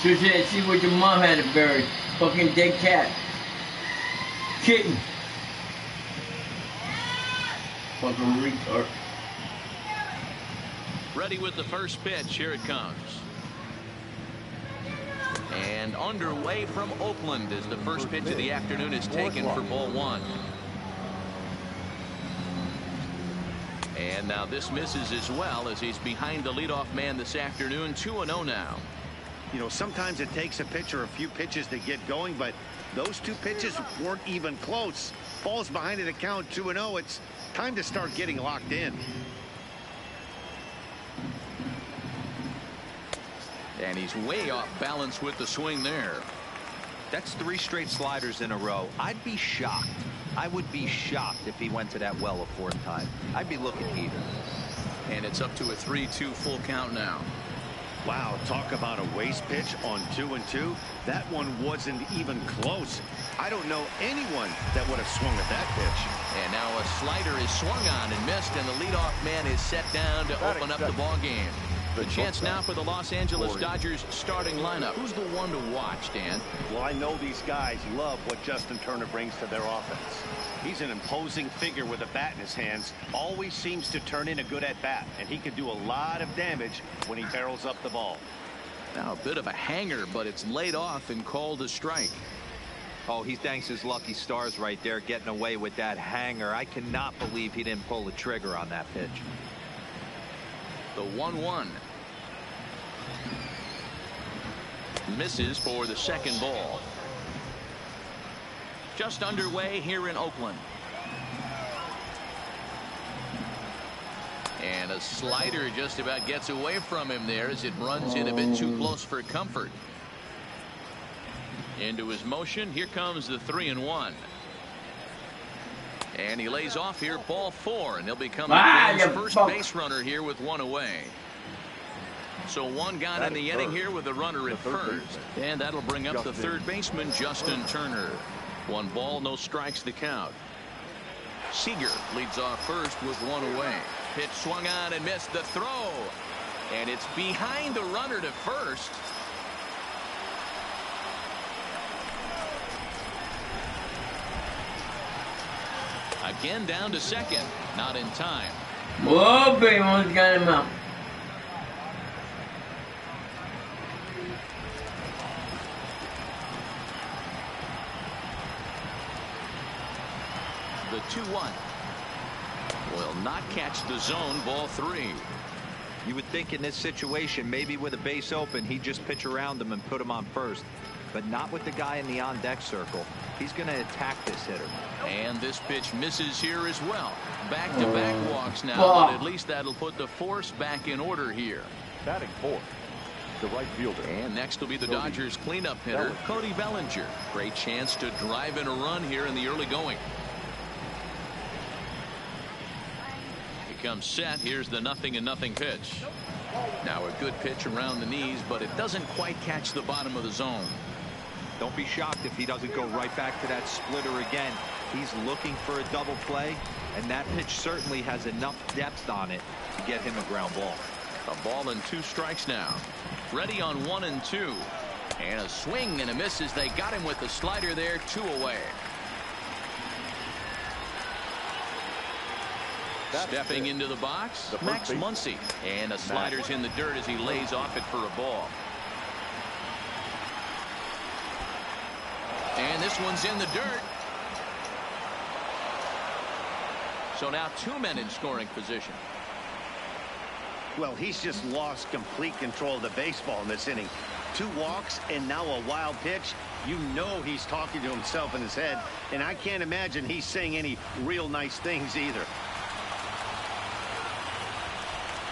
See what your mom had it buried. Fucking dead cat. Kitten. Fucking retard. Ready with the first pitch. Here it comes. And underway from Oakland as the first pitch of the afternoon is taken for ball one. And now this misses as well as he's behind the leadoff man this afternoon. 2-0 now. You know, sometimes it takes a pitcher a few pitches to get going, but those two pitches weren't even close. Falls behind at a count 2-0. It's time to start getting locked in. And he's way off balance with the swing there. That's 3 straight sliders in a row. I'd be shocked. I would be shocked if he went to that well a 4th time. I'd be looking heated. And it's up to a 3-2 full count now. Wow, talk about a waste pitch on 2-2. That one wasn't even close. I don't know anyone that would have swung at that pitch. And now a slider is swung on and missed, and the leadoff man is set down to open up the ball game. The chance now for the Los Angeles Dodgers starting lineup. Who's the one to watch, Dan? Well, I know these guys love what Justin Turner brings to their offense. He's an imposing figure with a bat in his hands. Always seems to turn in a good at-bat, and he can do a lot of damage when he barrels up the ball. Now a bit of a hanger, but it's laid off and called a strike. Oh, he thanks his lucky stars right there getting away with that hanger. I cannot believe he didn't pull the trigger on that pitch. The 1-1. Misses for the second ball. Just underway here in Oakland. And a slider just about gets away from him there as it runs in a bit too close for comfort. Into his motion. Here comes the 3-1. And he lays off here, ball 4, and he'll become the first base runner here with 1 away. So 1 gone in the inning here with a runner at first. And that'll bring up the third baseman, Justin Turner. 1 ball, no strikes to count. Seager leads off first with 1 away. Pitch swung on and missed the throw. And it's behind the runner to first. Again down to second. Not in time. Whoa, baby, almost got him out. The 2-1 will not catch the zone. Ball 3. You would think in this situation, maybe with a base open, he'd just pitch around him and put him on first. But not with the guy in the on-deck circle. He's going to attack this hitter. And this pitch misses here as well. Back-to-back walks now, but at least that'll put the force back in order here. Batting 4th, the right fielder. And next will be the Dodgers cleanup hitter, Cody Bellinger. Great chance to drive in a run here in the early going. He comes set. Here's the 0-0 pitch. Now a good pitch around the knees, but it doesn't quite catch the bottom of the zone. Don't be shocked if he doesn't go right back to that splitter again. He's looking for a double play, and that pitch certainly has enough depth on it to get him a ground ball. A ball and 2 strikes now. Ready on 1-2. And a swing and a miss as they got him with the slider there. 2 away. Stepping into the box, Max Muncy. And a slider's in the dirt as he lays off it for a ball. And this one's in the dirt. So now 2 men in scoring position. Well, he's just lost complete control of the baseball in this inning. 2 walks and now a wild pitch. You know he's talking to himself in his head, and I can't imagine he's saying any real nice things either.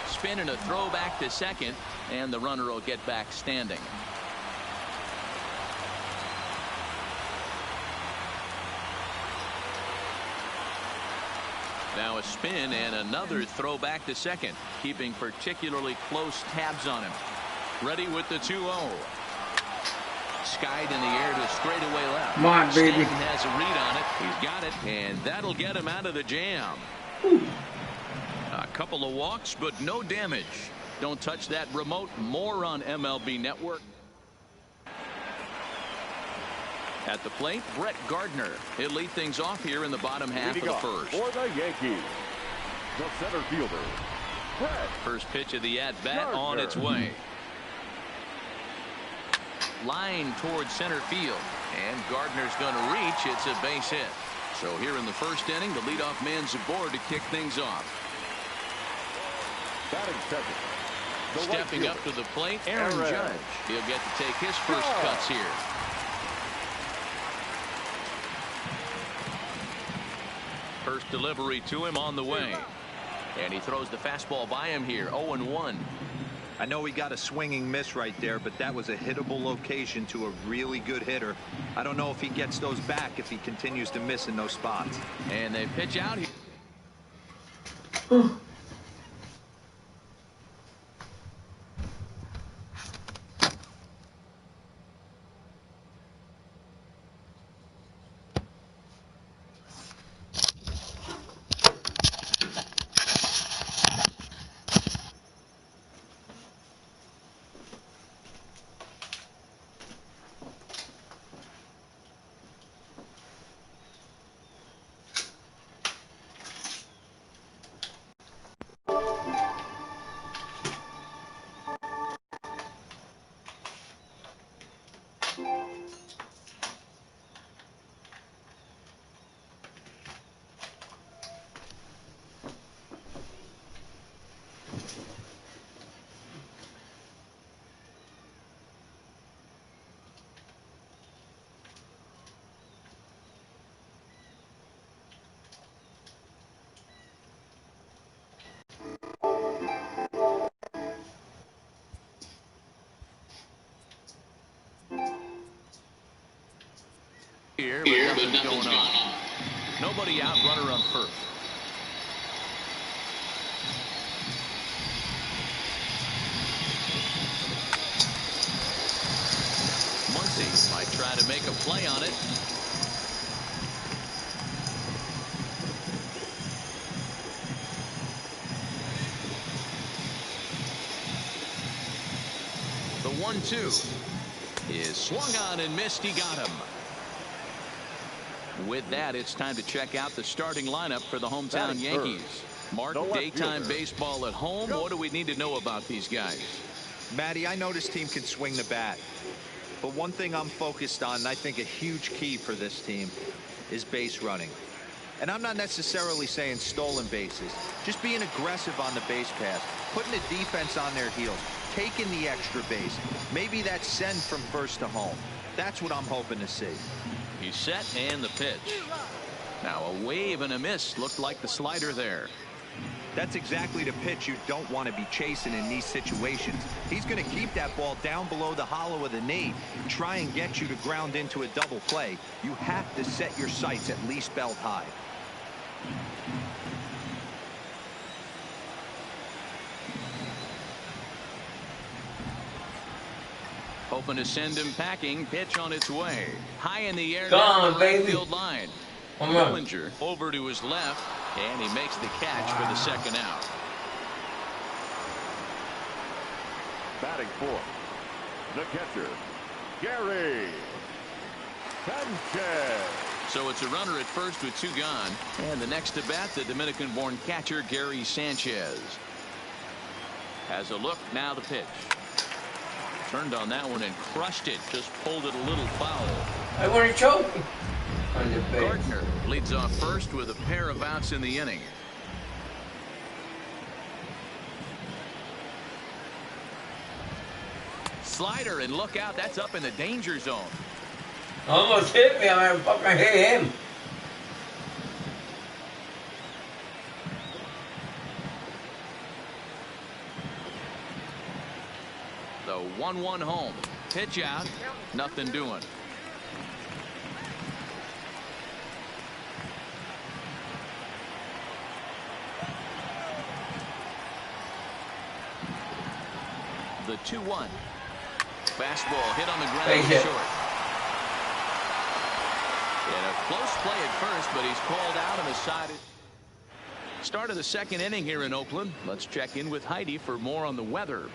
Spin and a throw back to second, and the runner will get back standing. Now a spin and another throw back to second, keeping particularly close tabs on him. Ready with the 2-0. Skied in the air to straightaway left. Come on, baby. Stanton has a read on it. He's got it, and that'll get him out of the jam. A couple of walks, but no damage. Don't touch that remote. More on MLB Network. At the plate, Brett Gardner. He'll lead things off here in the bottom half of the first. For the Yankees, the center fielder, Brett. First pitch of the at-bat on its way. Line towards center field. And Gardner's going to reach. It's a base hit. So here in the first inning, the leadoff man's aboard to kick things off. Batting second. Stepping up to the plate, Aaron Judge. He'll get to take his first cuts here. First delivery to him on the way. And he throws the fastball by him here. 0-1. I know he got a swinging miss right there, but that was a hittable location to a really good hitter. I don't know if he gets those back if he continues to miss in those spots. And they pitch out here. Here, but nothing's going on. Nobody out, runner on first. Muncy might try to make a play on it. The 1-2 is swung on and missed. He got him. With that, it's time to check out the starting lineup for the hometown Yankees. Mark, daytime baseball at home. What do we need to know about these guys? Matty, I know this team can swing the bat. But one thing I'm focused on, and I think a huge key for this team, is base running. And I'm not necessarily saying stolen bases. Just being aggressive on the base pass. Putting the defense on their heels. Taking the extra base. Maybe that send from first to home. That's what I'm hoping to see. He's set and the pitch. Now a wave and a miss. Looked like the slider there. That's exactly the pitch you don't want to be chasing in these situations. He's going to keep that ball down below the hollow of the knee. Try and get you to ground into a double play. You have to set your sights at least belt high. Hoping to send him packing. Pitch on its way. High in the air. Gone, baby. Field line. Bellinger over to his left, and he makes the catch for the second out. Batting fourth, the catcher, Gary Sanchez. So it's a runner at first with two gone. And the next to bat, the Dominican-born catcher, Gary Sanchez. Has a look, now the pitch. Turned on that one and crushed it. Just pulled it a little foul. I want to choke him. Gardner leads off first with a pair of outs in the inning. Slider, and look out, that's up in the danger zone. Almost hit me. I'm gonna fucking hit him. The 1-1 home. Pitch out. Nothing doing. The 2-1. Fastball hit on the ground short. And a close play at first, but he's called out on the side. Start of the second inning here in Oakland. Let's check in with Heidi for more on the weather.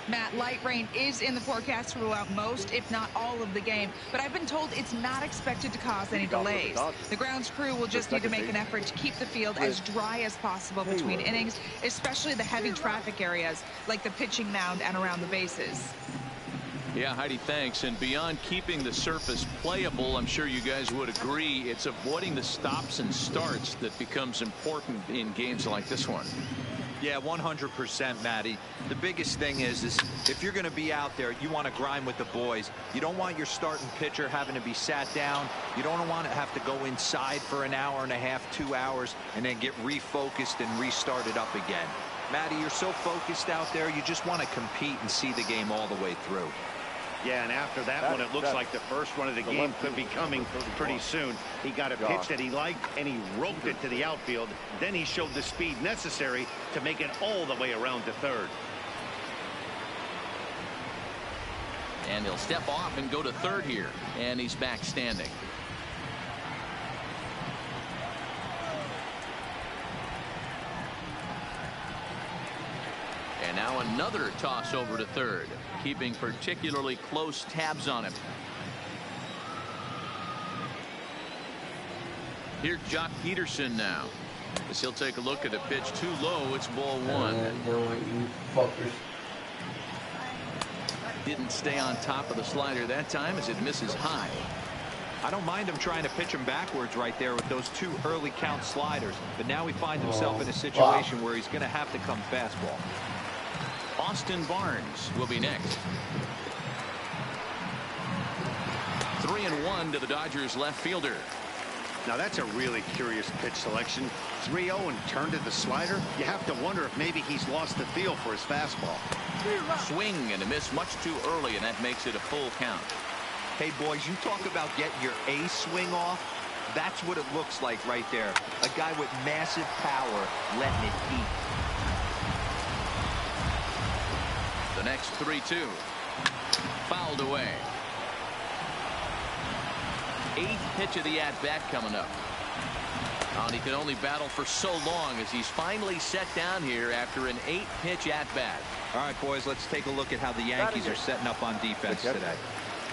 Matt, light rain is in the forecast throughout most, if not all, of the game, but I've been told it's not expected to cause any delays. The grounds crew will just need to make an effort to keep the field as dry as possible between innings, especially the heavy traffic areas like the pitching mound and around the bases. Yeah, Heidi, thanks. And beyond keeping the surface playable, I'm sure you guys would agree, it's avoiding the stops and starts that becomes important in games like this one. Yeah, 100%, Matty. The biggest thing is if you're going to be out there, you want to grind with the boys. You don't want your starting pitcher having to be sat down. You don't want to have to go inside for an hour and a half, 2 hours, and then get refocused and restarted up again. Matty, you're so focused out there, you just want to compete and see the game all the way through. Yeah, and after that one, it looks like the first run of the game could be coming pretty soon. He got a pitch that he liked, and he roped it to the outfield. Then he showed the speed necessary to make it all the way around to third. And he'll step off and go to third here. And he's back standing. And now another toss over to third, keeping particularly close tabs on him. Here's Jock Peterson now, as he'll take a look at a pitch too low. It's ball one. You fuckers. Didn't stay on top of the slider that time as it misses high. I don't mind him trying to pitch him backwards right there with those 2 early count sliders, but now he finds himself in a situation where he's going to have to come fastball. Austin Barnes will be next. 3-1 to the Dodgers left fielder. Now that's a really curious pitch selection. 3-0 and turned to the slider. You have to wonder if maybe he's lost the feel for his fastball. Swing and a miss much too early, and that makes it a full count. Hey, boys, you talk about getting your A swing off. That's what it looks like right there. A guy with massive power letting it eat. The next 3-2. Fouled away. 8th pitch of the at-bat coming up. And he can only battle for so long as he's finally set down here after an 8-pitch at-bat. All right, boys, let's take a look at how the Yankees are setting up on defense today.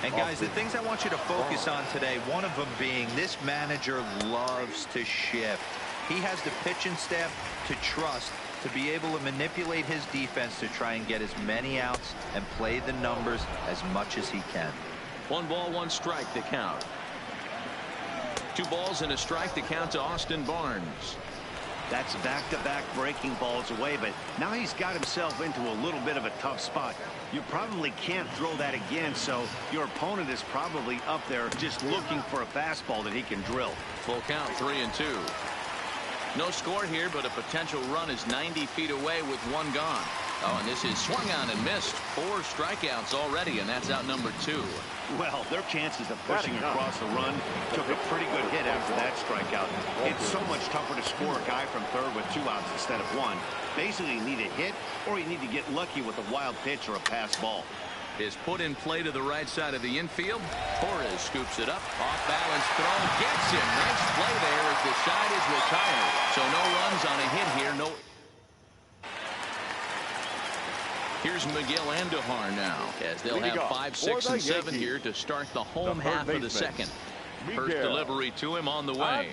And, guys, the things I want you to focus on today, one of them being this manager loves to shift. He has the pitching staff to trust to be able to manipulate his defense to try and get as many outs and play the numbers as much as he can. 1 ball, 1 strike to count. 2 balls and a strike to count to Austin Barnes. That's back-to-back breaking balls away, but now he's got himself into a little bit of a tough spot. You probably can't throw that again, so your opponent is probably up there just looking for a fastball that he can drill. Full count, 3-2. No score here, but a potential run is 90 feet away with 1 gone. Oh, and this is swung on and missed. 4 strikeouts already, and that's out number 2. Well, their chances of pushing across the run took a pretty good hit after that strikeout. It's so much tougher to score a guy from third with 2 outs instead of 1. Basically, you need a hit, or you need to get lucky with a wild pitch or a pass ball. Is put in play to the right side of the infield. Torres scoops it up. Off balance throw. Gets him. Nice play there as the side is retired. So no runs on a hit here. No. Here's Miguel Andujar now, as they'll have 5, 6, and 7 here to start the home half of the second. First delivery to him on the way.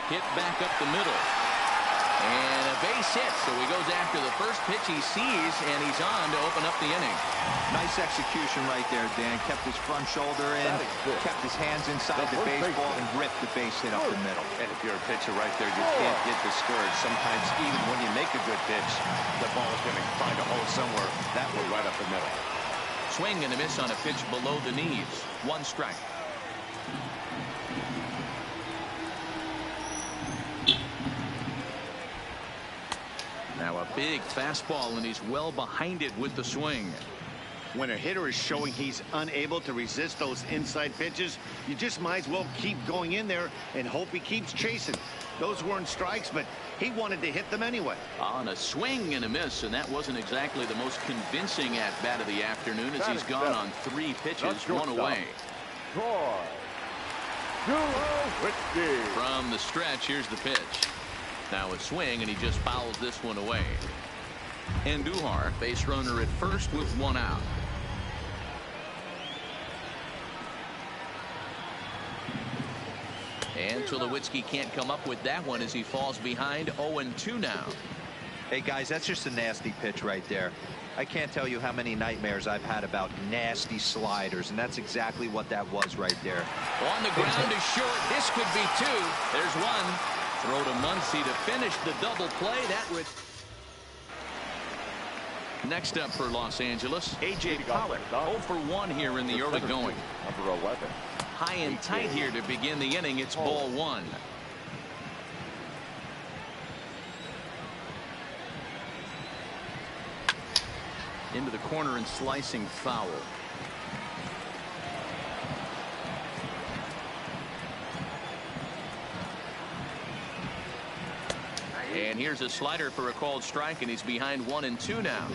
Hit back up the middle. And a base hit, so he goes after the first pitch he sees, and he's on to open up the inning. Nice execution right there, Dan. Kept his front shoulder in, kept his hands inside the baseball, and ripped the base hit up the middle. And if you're a pitcher right there, you can't get discouraged. Sometimes even when you make a good pitch, the ball is going to find a hole somewhere. That one right up the middle. Swing and a miss on a pitch below the knees. 1 strike. Now a big fastball, and he's well behind it with the swing. When a hitter is showing he's unable to resist those inside pitches, you just might as well keep going in there and hope he keeps chasing. Those weren't strikes, but he wanted to hit them anyway. On a swing and a miss, and that wasn't exactly the most convincing at-bat of the afternoon, as he's gone on 3 pitches, 1 away. From the stretch, here's the pitch. Now a swing, and he just fouls this one away. Andujar, base runner at first with one out. And Tulowitzki can't come up with that one as he falls behind 0-2 now. Hey, guys, that's just a nasty pitch right there. I can't tell you how many nightmares I've had about nasty sliders, and that's exactly what that was right there. On the ground is short. This could be two. There's one. Throw to Muncy to finish the double play. That would... Next up for Los Angeles, A.J. Pollock, 0 for 1 here in the early going. Number 11. High and tight here to begin the inning. It's ball one. Into the corner and slicing foul. And here's a slider for a called strike, and he's behind 1-2 now.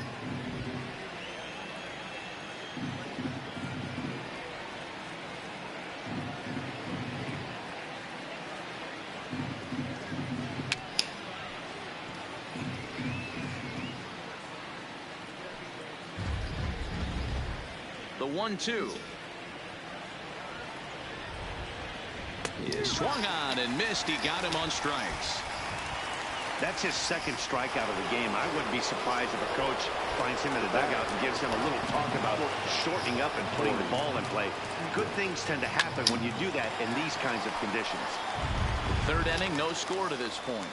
The 1-2. He swung on and missed. He got him on strikes. That's his second strikeout of the game. I wouldn't be surprised if a coach finds him in the dugout and gives him a little talk about shortening up and putting the ball in play. Good things tend to happen when you do that in these kinds of conditions. Third inning, no score to this point.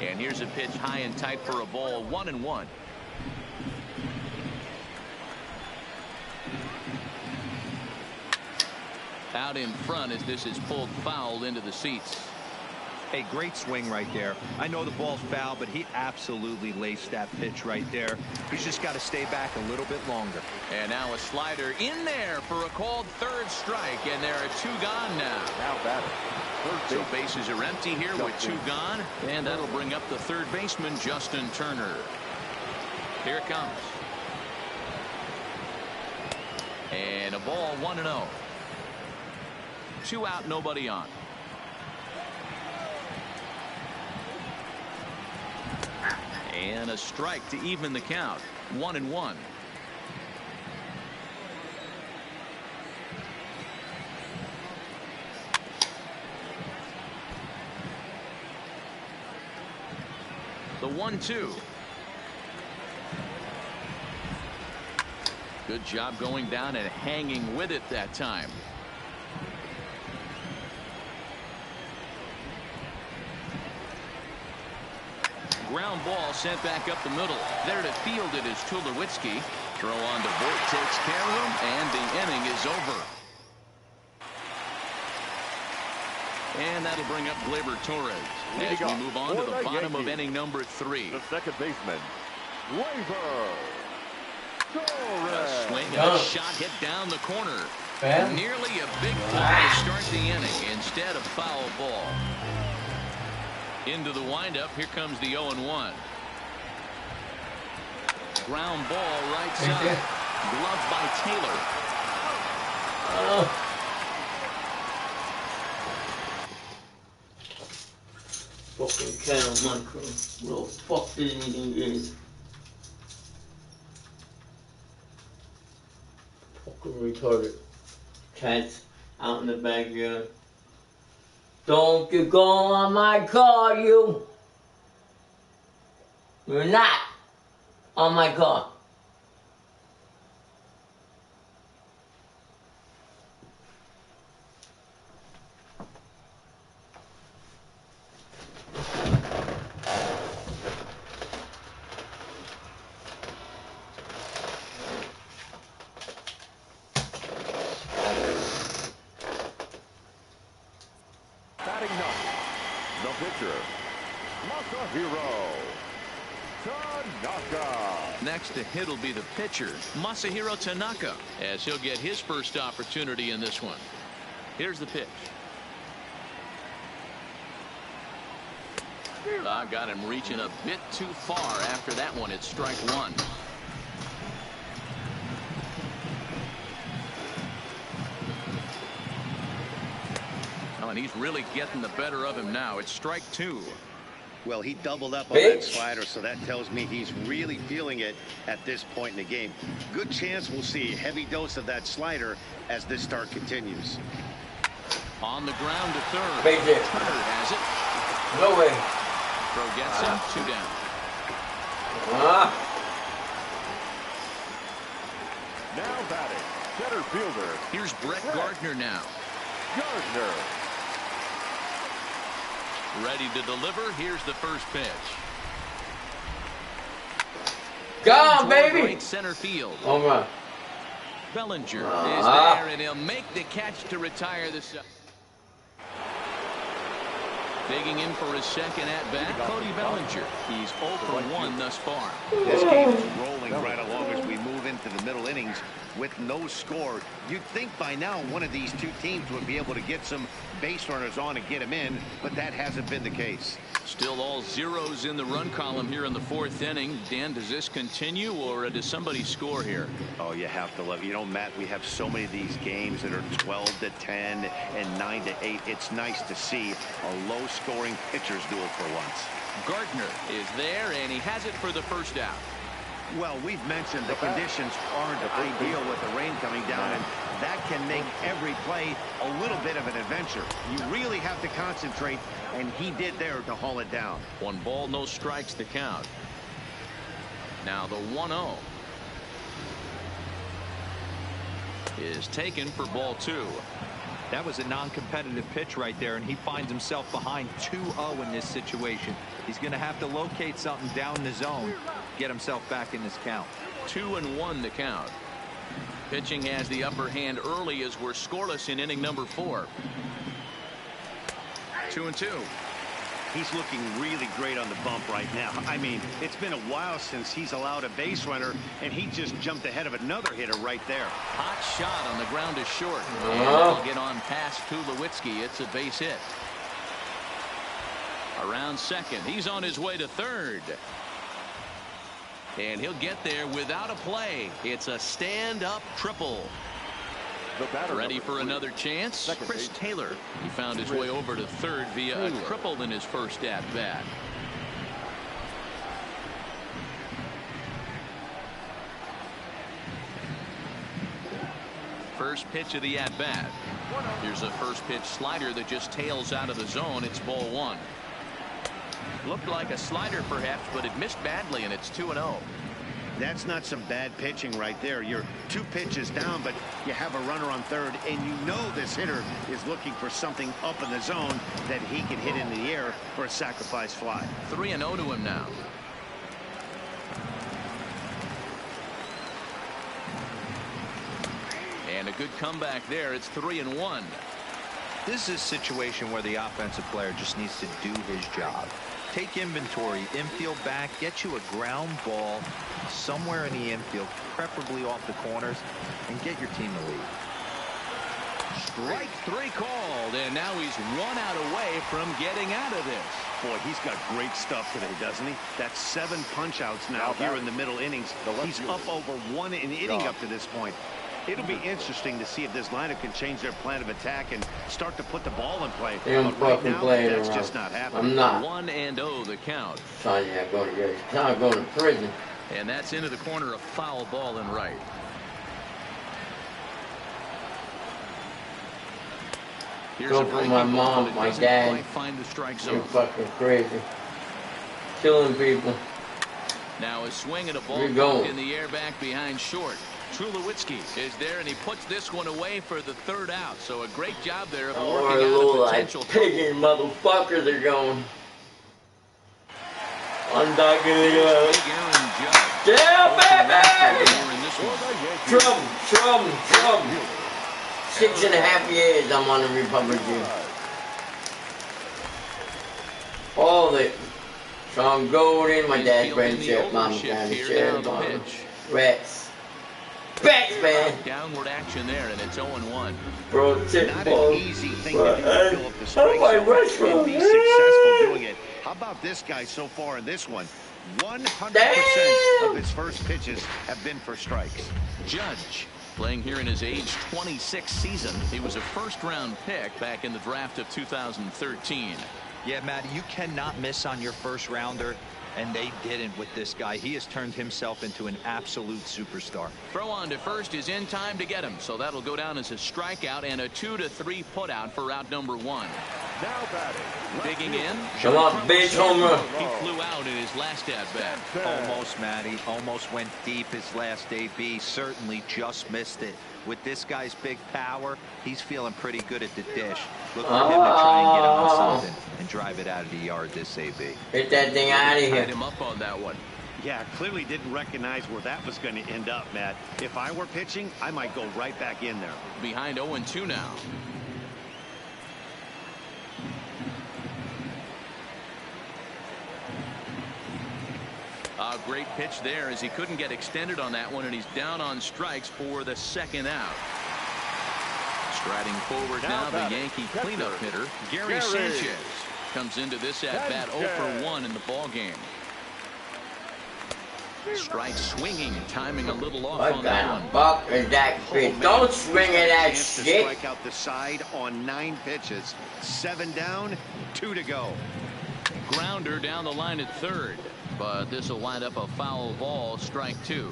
And here's a pitch high and tight for a ball, 1-1. Out in front as this is pulled foul into the seats. A great swing right there. I know the ball's foul, but he absolutely laced that pitch right there. He's just got to stay back a little bit longer. And now a slider in there for a called third strike, and there are two gone now. Now batter. So bases are empty here with two gone, and that'll bring up the third baseman, Justin Turner. Here it comes. And a ball, 1-0. 2 out, nobody on. And a strike to even the count. 1-1. The 1-2. Good job going down and hanging with it that time. Ground ball sent back up the middle. There to field it is Tulowitzki. Throw on to Voit takes care of him, and the inning is over. And that'll bring up Gleyber Torres as we move on to the bottom of inning number 3. The second baseman, Gleyber Torres. A swing and a shot hit down the corner. Nearly a big fly to start the inning instead of foul ball. Into the windup. Here comes the 0-1. Ground ball right side. Gloved by Taylor. Fucking cat on my crew. What the fuck this anything is? Fucking retarded. Cats out in the backyard. Don't you go on my car, you. You're not on my car. Next to hit will be the pitcher, Masahiro Tanaka, as he'll get his first opportunity in this one. Here's the pitch. I got him reaching a bit too far after that one. It's strike one. Well, and he's really getting the better of him now. It's strike 2. Well, he doubled up on that slider, so that tells me he's really feeling it at this point in the game. Good chance we'll see a heavy dose of that slider as this start continues. On the ground to third. Turner has it. No way. Throw gets him. 2 down. Now batting, center fielder. Here's Brett Gardner now. Gardner. Ready to deliver. Here's the first pitch. Go on, baby. Right center field. Oh my. Bellinger is there, and he'll make the catch to retire the. Digging in for his second at bat, Cody Bellinger. He's 0 for 1 thus far. This game is rolling right along as we move into the middle innings with no score. You'd think by now one of these two teams would be able to get some base runners on and get them in, but that hasn't been the case. Still all zeros in the run column here in the 4th inning. Dan, does this continue, or does somebody score here? Oh, you have to love it. You know, Matt, we have so many of these games that are 12 to 10 and 9 to 8. It's nice to see a low-scoring pitcher's duel for once. Gardner is there, and he has it for the first out. Well, we've mentioned the conditions aren't ideal with the rain coming down, and that can make every play a little bit of an adventure. You really have to concentrate, and he did there to haul it down. 1 ball, no strikes to count. Now the 1-0 is taken for ball 2. That was a non-competitive pitch right there, and he finds himself behind 2-0 in this situation. He's going to have to locate something down the zone, get himself back in this count. 2-1 to count. Pitching has the upper hand early as we're scoreless in inning number 4. 2-2. He's looking really great on the bump right now. I mean, it's been a while since he's allowed a base runner, and he just jumped ahead of another hitter right there. Hot shot on the ground to short. And he'll get on past Tulowitzki. It's a base hit. Around second. He's on his way to third. And he'll get there without a play. It's a stand-up triple. Ready for another chance. Chris Taylor. He found his way over to third via a triple in his first at-bat. First pitch of the at-bat. Here's a first pitch slider that just tails out of the zone. It's ball 1. Looked like a slider perhaps, but it missed badly, and it's 2-0. That's not some bad pitching right there. You're 2 pitches down, but you have a runner on third, and you know this hitter is looking for something up in the zone that he can hit in the air for a sacrifice fly. 3-0 to him now. And a good comeback there. It's 3-1. This is a situation where the offensive player just needs to do his job. Take inventory, infield back, get you a ground ball somewhere in the infield, preferably off the corners, and get your team the lead. Strike 3 called, and now he's 1 out away from getting out of this. Boy, he's got great stuff today, doesn't he? That's 7 punch-outs now here in the middle innings. He's up over 1 an inning up to this point. It'll be interesting to see if this lineup can change their plan of attack and start to put the ball in play. But right now, that's just not happening. I'm not. 1-0 the count. Sonny, I'm going to prison. And that's into the corner, a foul ball and right. Here's Go for my mom, my dad. Find the strike zone. You're fucking crazy. Killing people. Now a swing at a ball in the air back behind short. Tulowitzki is there, and he puts this one away for the 3rd out. So a great job there of working out a potential pigging motherfuckers are going. Undocumented. Yeah, baby! Trouble. 6.5 years I'm on the Republican. All the Sean Golden, my dad's friendship, mom's friendship, Rats. Bats, man. Downward action there, and it's 0-1. Bro, not an easy thing to do to fill up the strike zone and be Rush, successful doing it. How about this guy so far in this one? 100% of his first pitches have been for strikes. Judge Playing here in his age 26 season. He was a first-round pick back in the draft of 2013. Yeah, Matty, you cannot miss on your first rounder, and they didn't with this guy. He has turned himself into an absolute superstar. Throw on to first is in time to get him, so that'll go down as a strikeout and a 2-3 putout for route number 1. Now batting. Digging in. Come on, big home run. He flew out in his last at-bat. Almost, Matty. Almost went deep his last AB. Certainly just missed it. With this guy's big power, he's feeling pretty good at the dish. Look for him to try and get on something and drive it out of the yard this AB. Get that thing out of here. Tied him up on that one. Yeah, clearly didn't recognize where that was going to end up, Matt. If I were pitching, I might go right back in there. Behind 0-2 now. A great pitch there as he couldn't get extended on that one, and he's down on strikes for the second out. Striding forward now the Yankee cleanup hitter, Gary Sanchez, comes into this at-bat 0 for 1 in the ballgame. Strike swinging, timing a little off on that one. What buck is that pitch? Don't swing at that shit. Strike out the side on 9 pitches. 7 down, 2 to go. Grounder down the line at third, but this will wind up a foul ball, strike 2.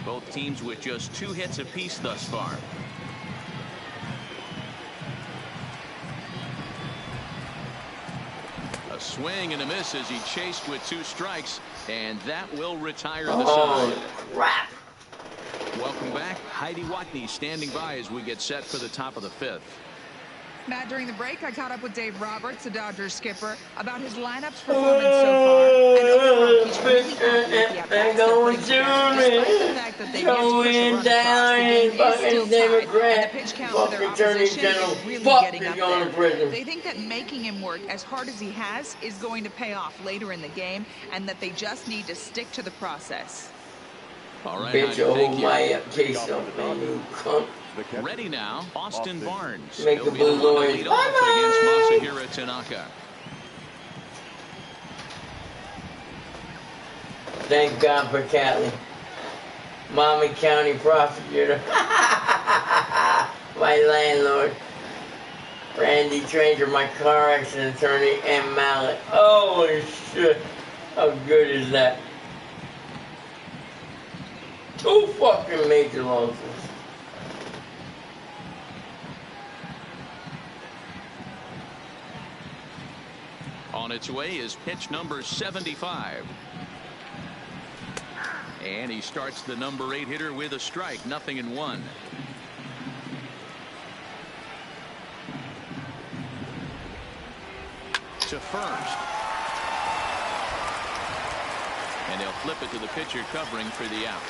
Both teams with just 2 hits apiece thus far. A swing and a miss as he chased with 2 strikes, and that will retire the side. Crap. Welcome back. Heidi Watney standing by as we get set for the top of the 5th. Matt, during the break, I caught up with Dave Roberts, the Dodgers skipper, about his lineup's performance so far. And overall, he's really happy with the at-bats they're putting together, despite the fact that they've yet to push a run across. The game is still tied, and the pitch count for their opposition is really getting up there. They think that making him work as hard as he has is going to pay off later in the game, and that they just need to stick to the process. All right, Bitch, hold my case up, man, you cunt. Ready now, Austin Barnes. Make the blue noise. Lead off against Masahiro Tanaka. Thank God for Catley. Mommy County prosecutor. My landlord. Randy Tranger, my car accident attorney, and Mallet. Holy shit. How good is that? 2 fucking major losses. On its way is pitch number 75. And he starts the number 8 hitter with a strike, 0-1. To first. And they'll flip it to the pitcher covering for the out.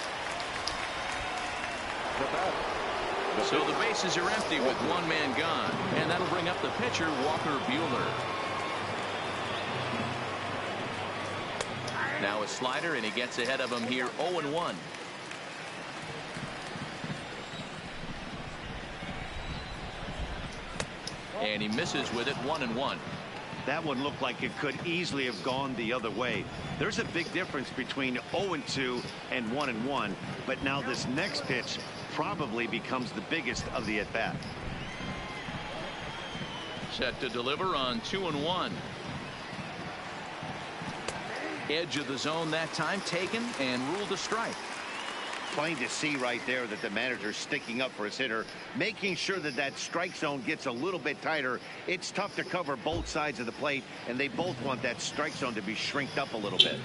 So the bases are empty with 1 man gone. And that'll bring up the pitcher, Walker Buehler. Now a slider, and he gets ahead of him here, 0-1. And he misses with it, 1-1. That one looked like it could easily have gone the other way. There's a big difference between 0-2 and 1-1, but now this next pitch probably becomes the biggest of the at-bat. Set to deliver on 2-1. Edge of the zone that time taken and ruled a strike. Plain to see right there that the manager's sticking up for his hitter, making sure that that strike zone gets a little bit tighter. It's tough to cover both sides of the plate, and they both want that strike zone to be shrinked up a little bit.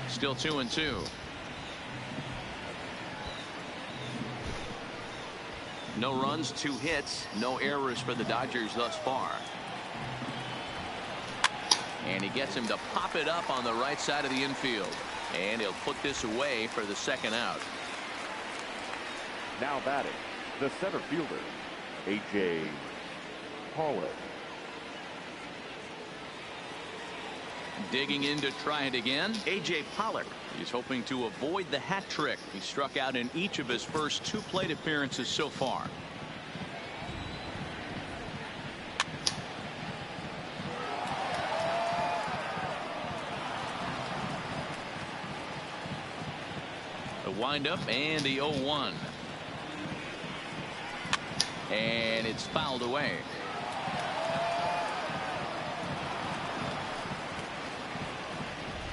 Still 2-2. No runs, 2 hits, no errors for the Dodgers thus far. And he gets him to pop it up on the right side of the infield. And he'll put this away for the second out. Now batting, the center fielder, A.J. Pollock. Digging in to try it again, A.J. Pollock. He's hoping to avoid the hat trick. He struck out in each of his first 2 plate appearances so far. The windup and the 0-1. And it's fouled away.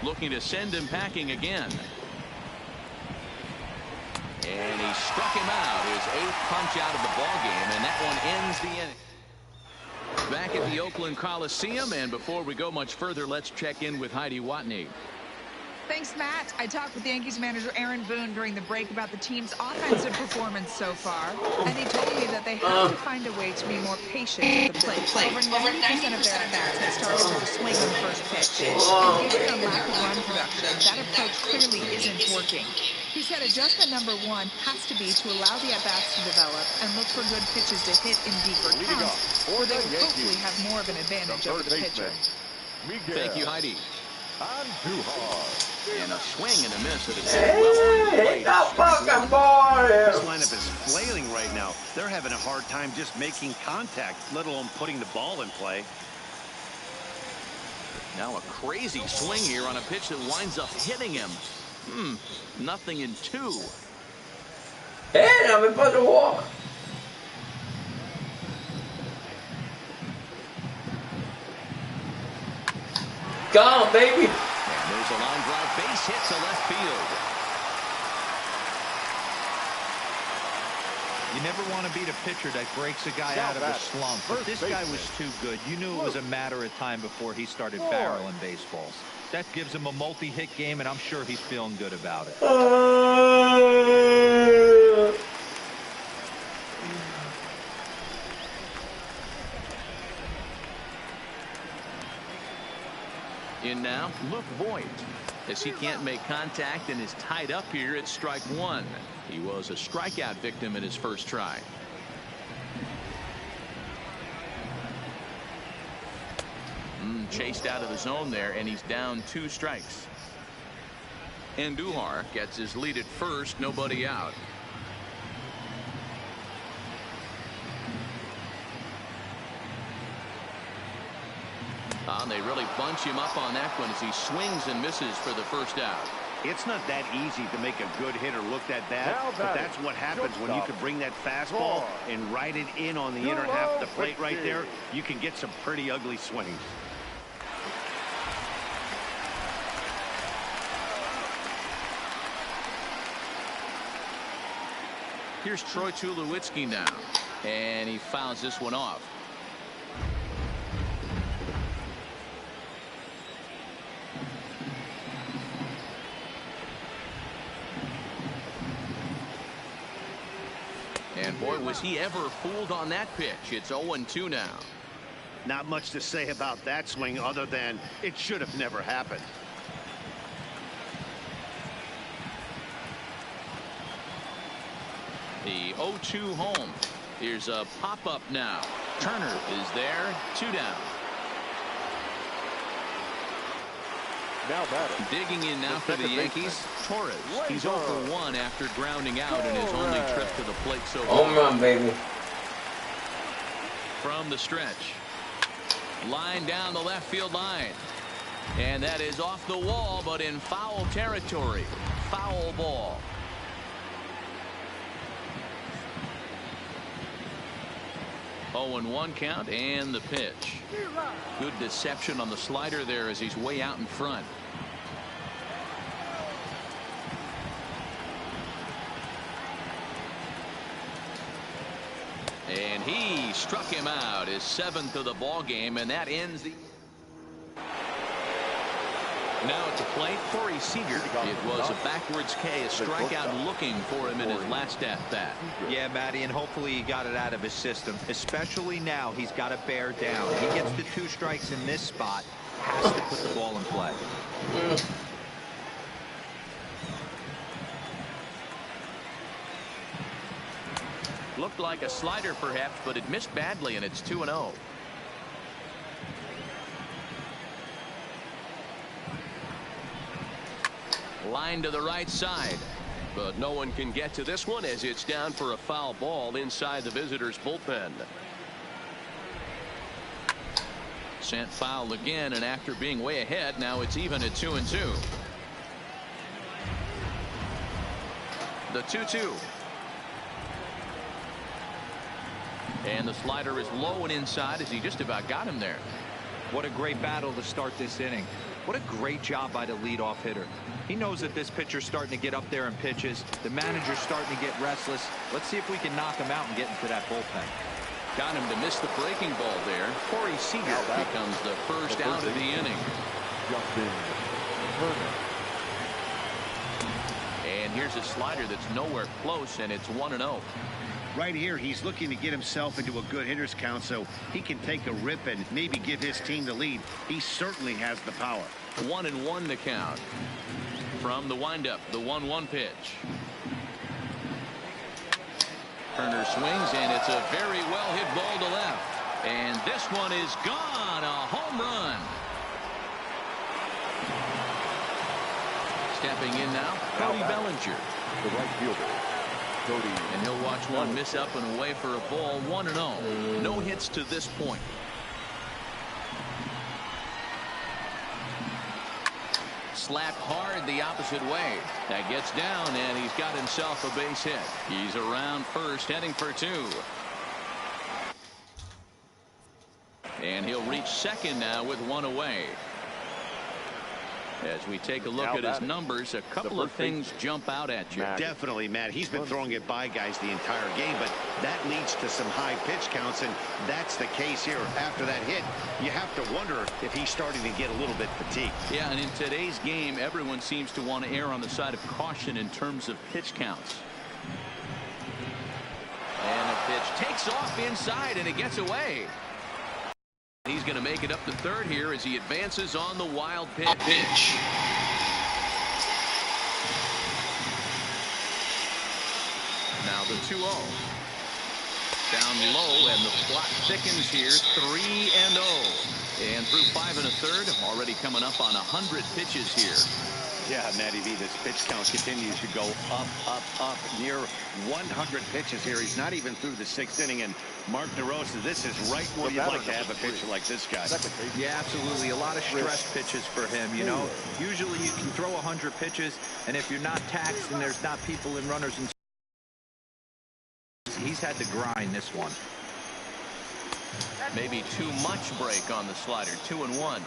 Looking to send him packing again. And he struck him out. His 8th punch out of the ball game, and that one ends the inning. Back at the Oakland Coliseum, and before we go much further, let's check in with Heidi Watney. Thanks, Matt. I talked with Yankees manager Aaron Boone during the break about the team's offensive performance so far, and he told me that they have to find a way to be more patient at the plate. Over 90% of their at-bats had started with a swing on the first pitch, and given their lack of run production, that approach clearly isn't working. He said adjustment number 1 has to be to allow the at-bats to develop and look for good pitches to hit in deeper counts, where they will hopefully have more of an advantage over the pitcher. Thank you, Heidi. And a swing and a miss that is Hey, the fucking ball! This lineup is flailing right now. They're having a hard time just making contact, let alone putting the ball in play. Now a crazy swing here on a pitch that winds up hitting him. Nothing in 2. Hey, now we put the walk. Gone, baby. And there's a line drive base hit to left field. You never want to beat a pitcher that breaks a guy out of a slump. But this guy was too good. You knew it was a matter of time before he started barreling baseballs. That gives him a multi-hit game, and I'm sure he's feeling good about it. In now, Luke Voigt. As he can't make contact and is tied up here at strike 1. He was a strikeout victim in his first try. Chased out of the zone there, and he's down 2 strikes. Andujar gets his lead at first, nobody out. They really bunch him up on that one as he swings and misses for the first out. It's not that easy to make a good hitter look that bad, but that's what happens when you can bring that fastball and ride it in on the inner half of the plate right there. You can get some pretty ugly swings. Here's Troy Tulowitzki now, and he fouls this one off. And boy, was he ever fooled on that pitch. It's 0-2 now. Not much to say about that swing other than it should have never happened. The 0-2 home. Here's a pop-up now. Turner is there. 2 down. Now batting. Digging in now for the Yankees, Torres. He's 0 for 1 after grounding out in his only trip to the plate so far. Home run, baby. From the stretch. Line down the left field line. And that is off the wall, but in foul territory. Foul ball. Oh, and 1 count, and the pitch. Good deception on the slider there as he's way out in front. And he struck him out, his 7th of the ball game, and that ends the. Now at the plate, Corey Seager. It was a backwards K, a strikeout looking for him in his last at-bat. Yeah, Matty, and hopefully he got it out of his system. Especially now, he's got to bear down. He gets the 2 strikes in this spot, has to put the ball in play. Looked like a slider perhaps, but it missed badly, and it's 2-0. Line to the right side. But no one can get to this one as it's down for a foul ball inside the visitors' bullpen. Sent foul again, and after being way ahead, now it's even at 2-2. The 2-2. And the slider is low and inside as he just about got him there. What a great battle to start this inning. What a great job by the leadoff hitter. He knows that this pitcher's starting to get up there in pitches. The manager's starting to get restless. Let's see if we can knock him out and get into that bullpen. Got him to miss the breaking ball there. Corey Seager becomes the first out of the inning. And here's a slider that's nowhere close, and it's 1-0. Right here, he's looking to get himself into a good hitter's count so he can take a rip and maybe give his team the lead. He certainly has the power. 1-1 the count. From the windup, the 1-1 pitch. Turner swings, and it's a very well hit ball to left. And this one is gone. A home run. Stepping in now, Cody Bellinger. The right fielder. And he'll watch one miss up and away for a ball. 1-0. No hits to this point. Slapped hard the opposite way. That gets down, and he's got himself a base hit. He's around first, heading for 2. And he'll reach second now with 1 away. As we take a look at his numbers, a couple of things jump out at you. Definitely, Matt. He's been throwing it by guys the entire game, but that leads to some high pitch counts, and that's the case here. After that hit, you have to wonder if he's starting to get a little bit fatigued. Yeah, and in today's game, everyone seems to want to err on the side of caution in terms of pitch counts. And the pitch takes off inside, and it gets away. He's going to make it up to third here as he advances on the wild pitch. Now the 2-0. Down low, and the plot thickens here. 3-0. And through 5 1/3, already coming up on 100 pitches here. Yeah, Matty V, this pitch count continues to go up, near 100 pitches here. He's not even through the 6th inning, and Mark DeRosa, this is right where you'd like to have a pitcher like this guy. Yeah, absolutely. A lot of stress pitches for him, you know. Usually you can throw 100 pitches, and if you're not taxed and there's not people and runners, and he's had to grind this one. Maybe too much break on the slider. 2-1.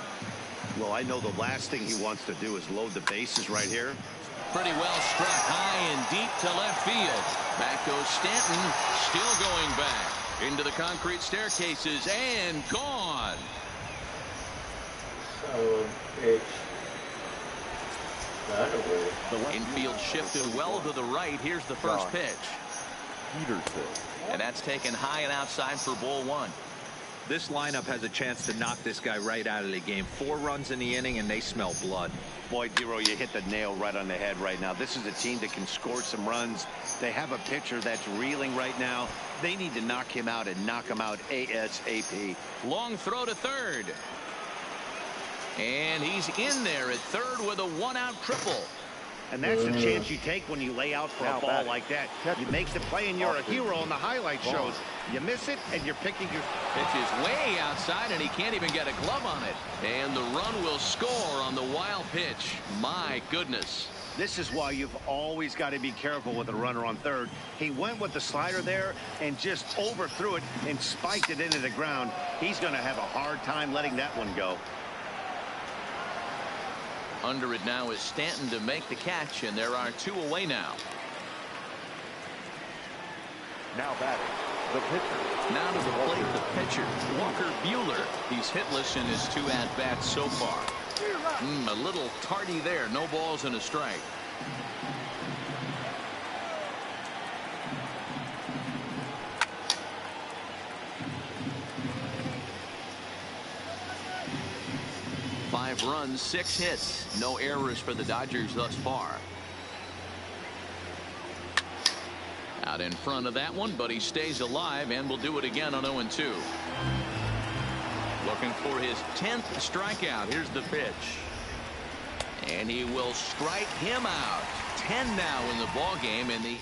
Well, I know the last thing he wants to do is load the bases right here. Pretty well struck high and deep to left field. Back goes Stanton, still going back into the concrete staircases, and gone. Infield shifted well to the right. Here's the first pitch. And that's taken high and outside for ball 1. This lineup has a chance to knock this guy right out of the game. 4 runs in the inning, and they smell blood. Boy, Dero, you hit the nail right on the head right now. This is a team that can score some runs. They have a pitcher that's reeling right now. They need to knock him out and knock him out ASAP. Long throw to third. And he's in there at third with a 1-out triple. And that's the chance you take when you lay out for a ball like that. You make the play, and you're a hero on the highlight shows. You miss it, and you're picking your... Pitch is way outside, and he can't even get a glove on it. And the run will score on the wild pitch. My goodness. This is why you've always got to be careful with a runner on third. He went with the slider there and just overthrew it and spiked it into the ground. He's going to have a hard time letting that one go. Under it now is Stanton to make the catch, and there are 2 away now. Now batting, the pitcher. Now to the plate, the pitcher, Walker Buehler. He's hitless in his 2 at-bats so far. A little tardy there. No balls and a strike. Five runs, 6 hits. No errors for the Dodgers thus far. Out in front of that one, but he stays alive and will do it again on 0-2. Looking for his 10th strikeout. Here's the pitch. And he will strike him out. 10 now in the ball game in the.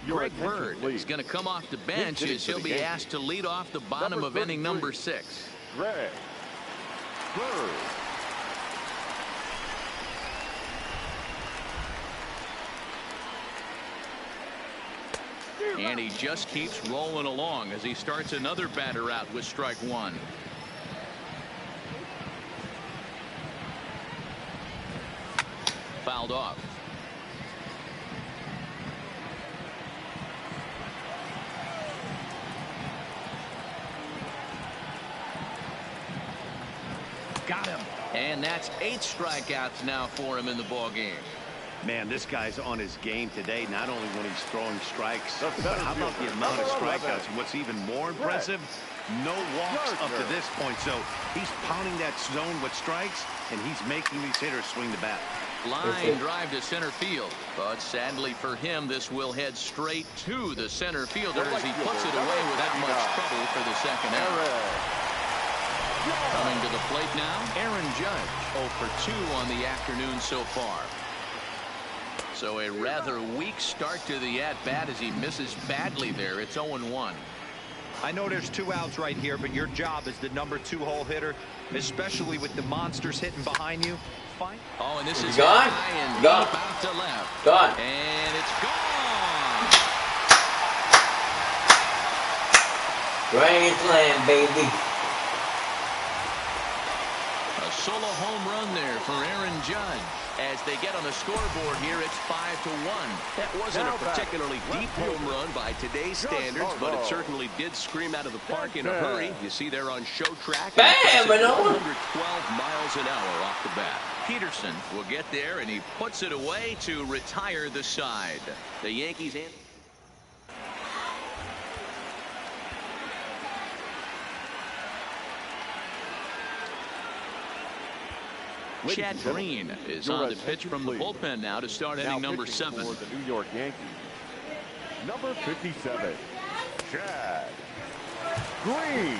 Greg Bird is going to come off the bench as he'll be asked to lead off the bottom of inning number 6. Greg Bird. And he just keeps rolling along as he starts another batter out with strike 1. Fouled off. Got him. And that's 8 strikeouts now for him in the ball game. Man, this guy's on his game today, not only when he's throwing strikes, but how about the amount of strikeouts? And what's even more impressive, no walks up to this point. So he's pounding that zone with strikes, and he's making these hitters swing the bat. Line drive to center field. But sadly for him, this will head straight to the center fielder as he puts it away without much trouble for the second out. Coming to the plate now, Aaron Judge, 0 for 2 on the afternoon so far. So a rather weak start to the at-bat as he misses badly there. It's 0-1. I know there's 2 outs right here, but your job as the number 2 hole hitter, especially with the monsters hitting behind you. Fine. Oh, and this is gone. High and Gone. deep out to left. Gone. And it's gone. Grand slam, baby. A solo home run there for Aaron Judge. As they get on the scoreboard here, it's 5-1. That wasn't a particularly deep home run by today's standards, but it certainly did scream out of the park in a hurry. You see there on show track. Bam! 112 miles an hour off the bat. Peterson will get there, and he puts it away to retire the side. The Yankees in. Chad Green is on the pitch from the bullpen now to start inning number 7. For the New York Yankees, number 57, Chad Green.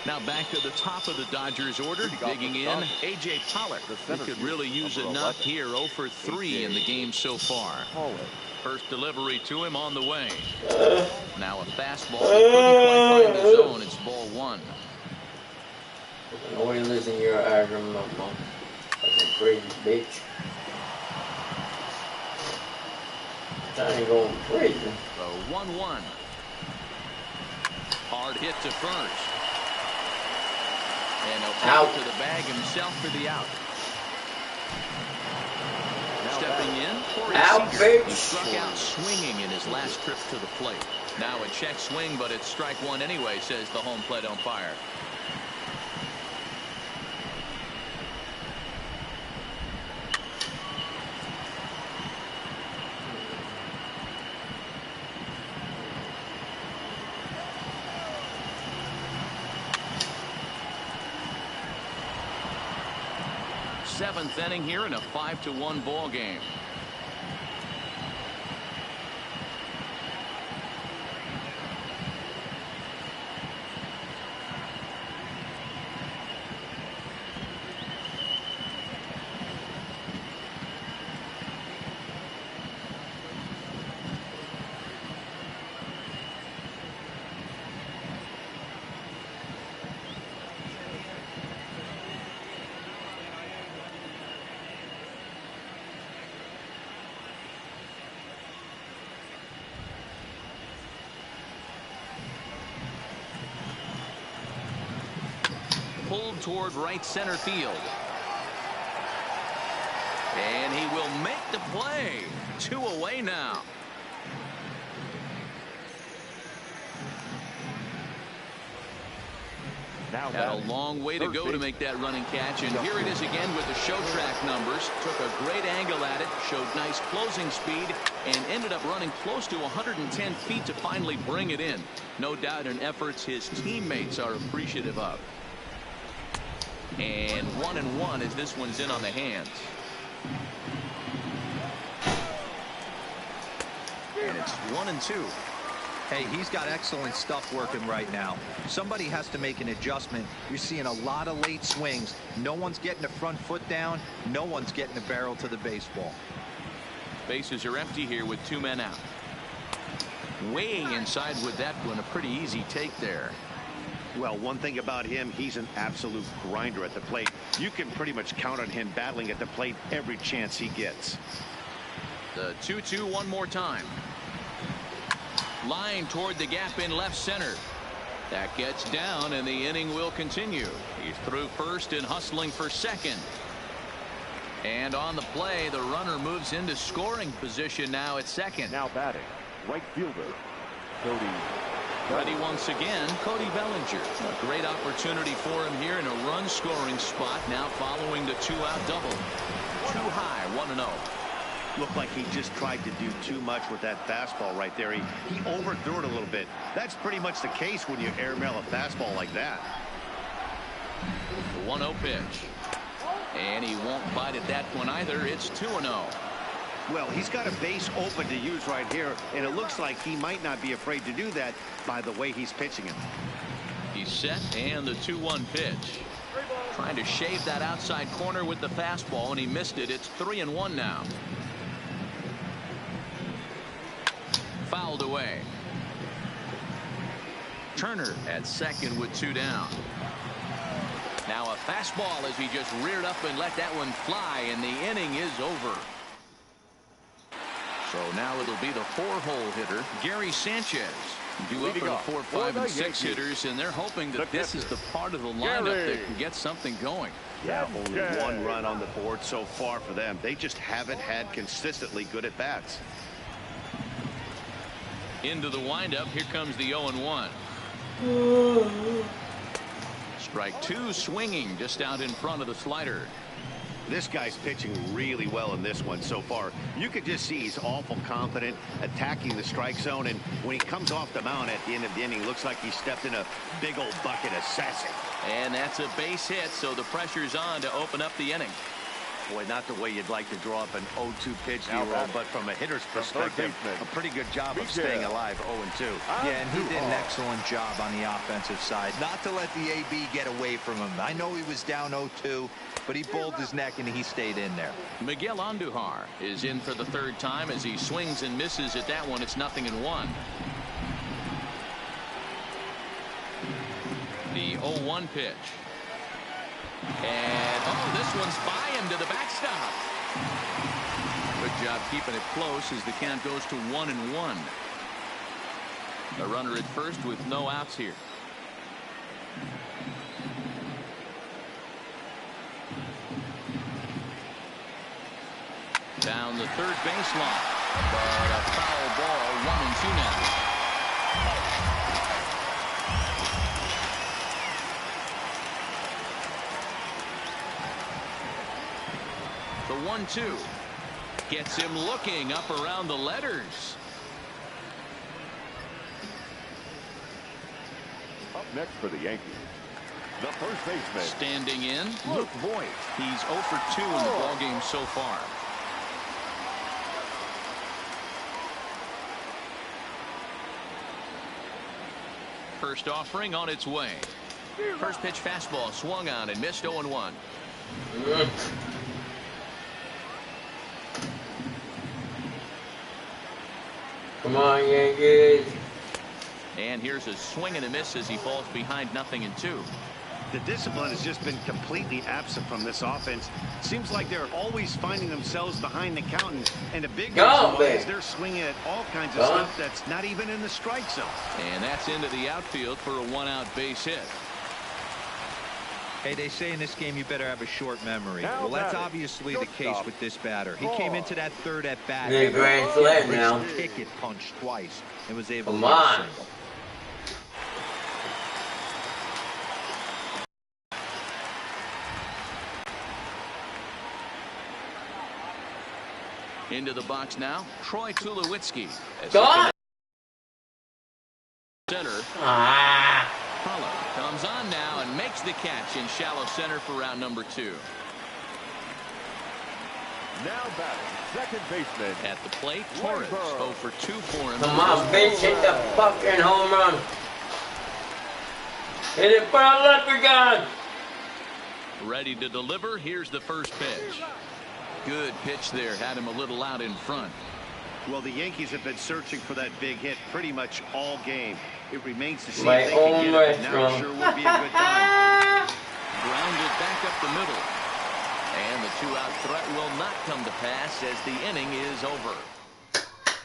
Now back to the top of the Dodgers order, digging in, A.J. Pollock. He could really use a nut here, 0 for 3 in the game so far. First delivery to him on the way. Now a fastball that couldn't quite find the zone. It's ball 1. No way to listen to your argument, mom. Fucking crazy bitch. Tiny going crazy. So 1-1. Hard hit to first. And he'll take it to the bag himself for the out. Stepping in, Corey Seager, who struck out swinging in his last trip to the plate. Now a check swing, but it's strike 1 anyway, says the home plate umpire. 7th inning here in a 5-1 ball game. Pulled toward right center field. And he will make the play. 2 away now. Had a long way to go to make that running catch, and here it is again with the show track numbers. Took a great angle at it, showed nice closing speed, and ended up running close to 110 feet to finally bring it in. No doubt an effort his teammates are appreciative of. And 1-1 as this one's in on the hands. And it's 1-2. Hey, he's got excellent stuff working right now. Somebody has to make an adjustment. You're seeing a lot of late swings. No one's getting the front foot down. No one's getting the barrel to the baseball. Bases are empty here with 2 men out. Way inside with that one. A pretty easy take there. Well, one thing about him, he's an absolute grinder at the plate. You can pretty much count on him battling at the plate every chance he gets. The 2-2 one more time. Line toward the gap in left center. That gets down, and the inning will continue. He's through first and hustling for second. And on the play, the runner moves into scoring position now at second. Now batting, right fielder, Cody. Ready once again, Cody Bellinger. A great opportunity for him here in a run-scoring spot now following the 2-out double. Too high, 1-0. Looked like he just tried to do too much with that fastball right there. He overthrew it a little bit. That's pretty much the case when you airmail a fastball like that. The 1-0 pitch. And he won't bite at that one either. It's 2-0. Well, he's got a base open to use right here, and it looks like he might not be afraid to do that by the way he's pitching him. He's set, and the 2-1 pitch. Trying to shave that outside corner with the fastball, and he missed it. It's 3-1 now. Fouled away. Turner at second with 2 down. Now a fastball as he just reared up and let that one fly, and the inning is over. So now it'll be the 4-hole hitter, Gary Sanchez. Due up for 4, 5, and 6 hitters, and they're hoping that this is the part of the lineup that can get something going. Yeah, only 1 run on the board so far for them. They just haven't had consistently good at bats. Into the windup, here comes the 0-1. Strike 2 swinging just out in front of the slider. This guy's pitching really well in this one so far. You could just see he's awful confident attacking the strike zone, and when he comes off the mound at the end of the inning, looks like he stepped in a big old bucket of sassy. And that's a base hit, so the pressure's on to open up the inning. Boy, not the way you'd like to draw up an 0-2 pitch, D-roll, but from a hitter's perspective, a pretty good job of staying alive 0-2. Yeah, and he did an excellent job on the offensive side. Not to let the AB get away from him. I know he was down 0-2, but he bowled his neck and he stayed in there. Miguel Andujar is in for the 3rd time as he swings and misses at that one. It's 0-1. The 0-1 pitch. And, this one's by him to the backstop. Good job keeping it close as the count goes to 1-1. The runner at first with no outs here. Down the third baseline. But a foul ball, 1-2 now. The 1-2 gets him looking up around the letters. Up next for the Yankees, the first baseman. Standing in, Luke Voigt. He's 0 for 2 in the ballgame so far. First offering on its way. First pitch fastball swung on and missed 0-1. Come on, Yankees. And here's a swing and a miss as he falls behind 0-2. The discipline has just been completely absent from this offense. Seems like they're always finding themselves behind the count, and a big reason is they're swinging at all kinds of stuff that's not even in the strike zone. And that's into the outfield for a 1-out base hit. Hey, they say in this game you better have a short memory. Well, that's obviously the case with this batter. He came into that third at bat. They're grand slam now. Ticket punched twice and was able to get a single. Into the box now, Troy Tulowitzki. Gone. Center. Hollow comes on now and makes the catch in shallow center for round number 2. Now batting, second baseman. At the plate, Torres. 0 for 2 for him. Come on, bitch, hit the fucking home run. Hit it for a leprechaun. Ready to deliver. Here's the first pitch. Good pitch there. Had him a little out in front. Well, the Yankees have been searching for that big hit pretty much all game. It remains to see My if they can own get it. Now restaurant. sure will be a good time. Grounded back up the middle. And the 2-out threat will not come to pass as the inning is over.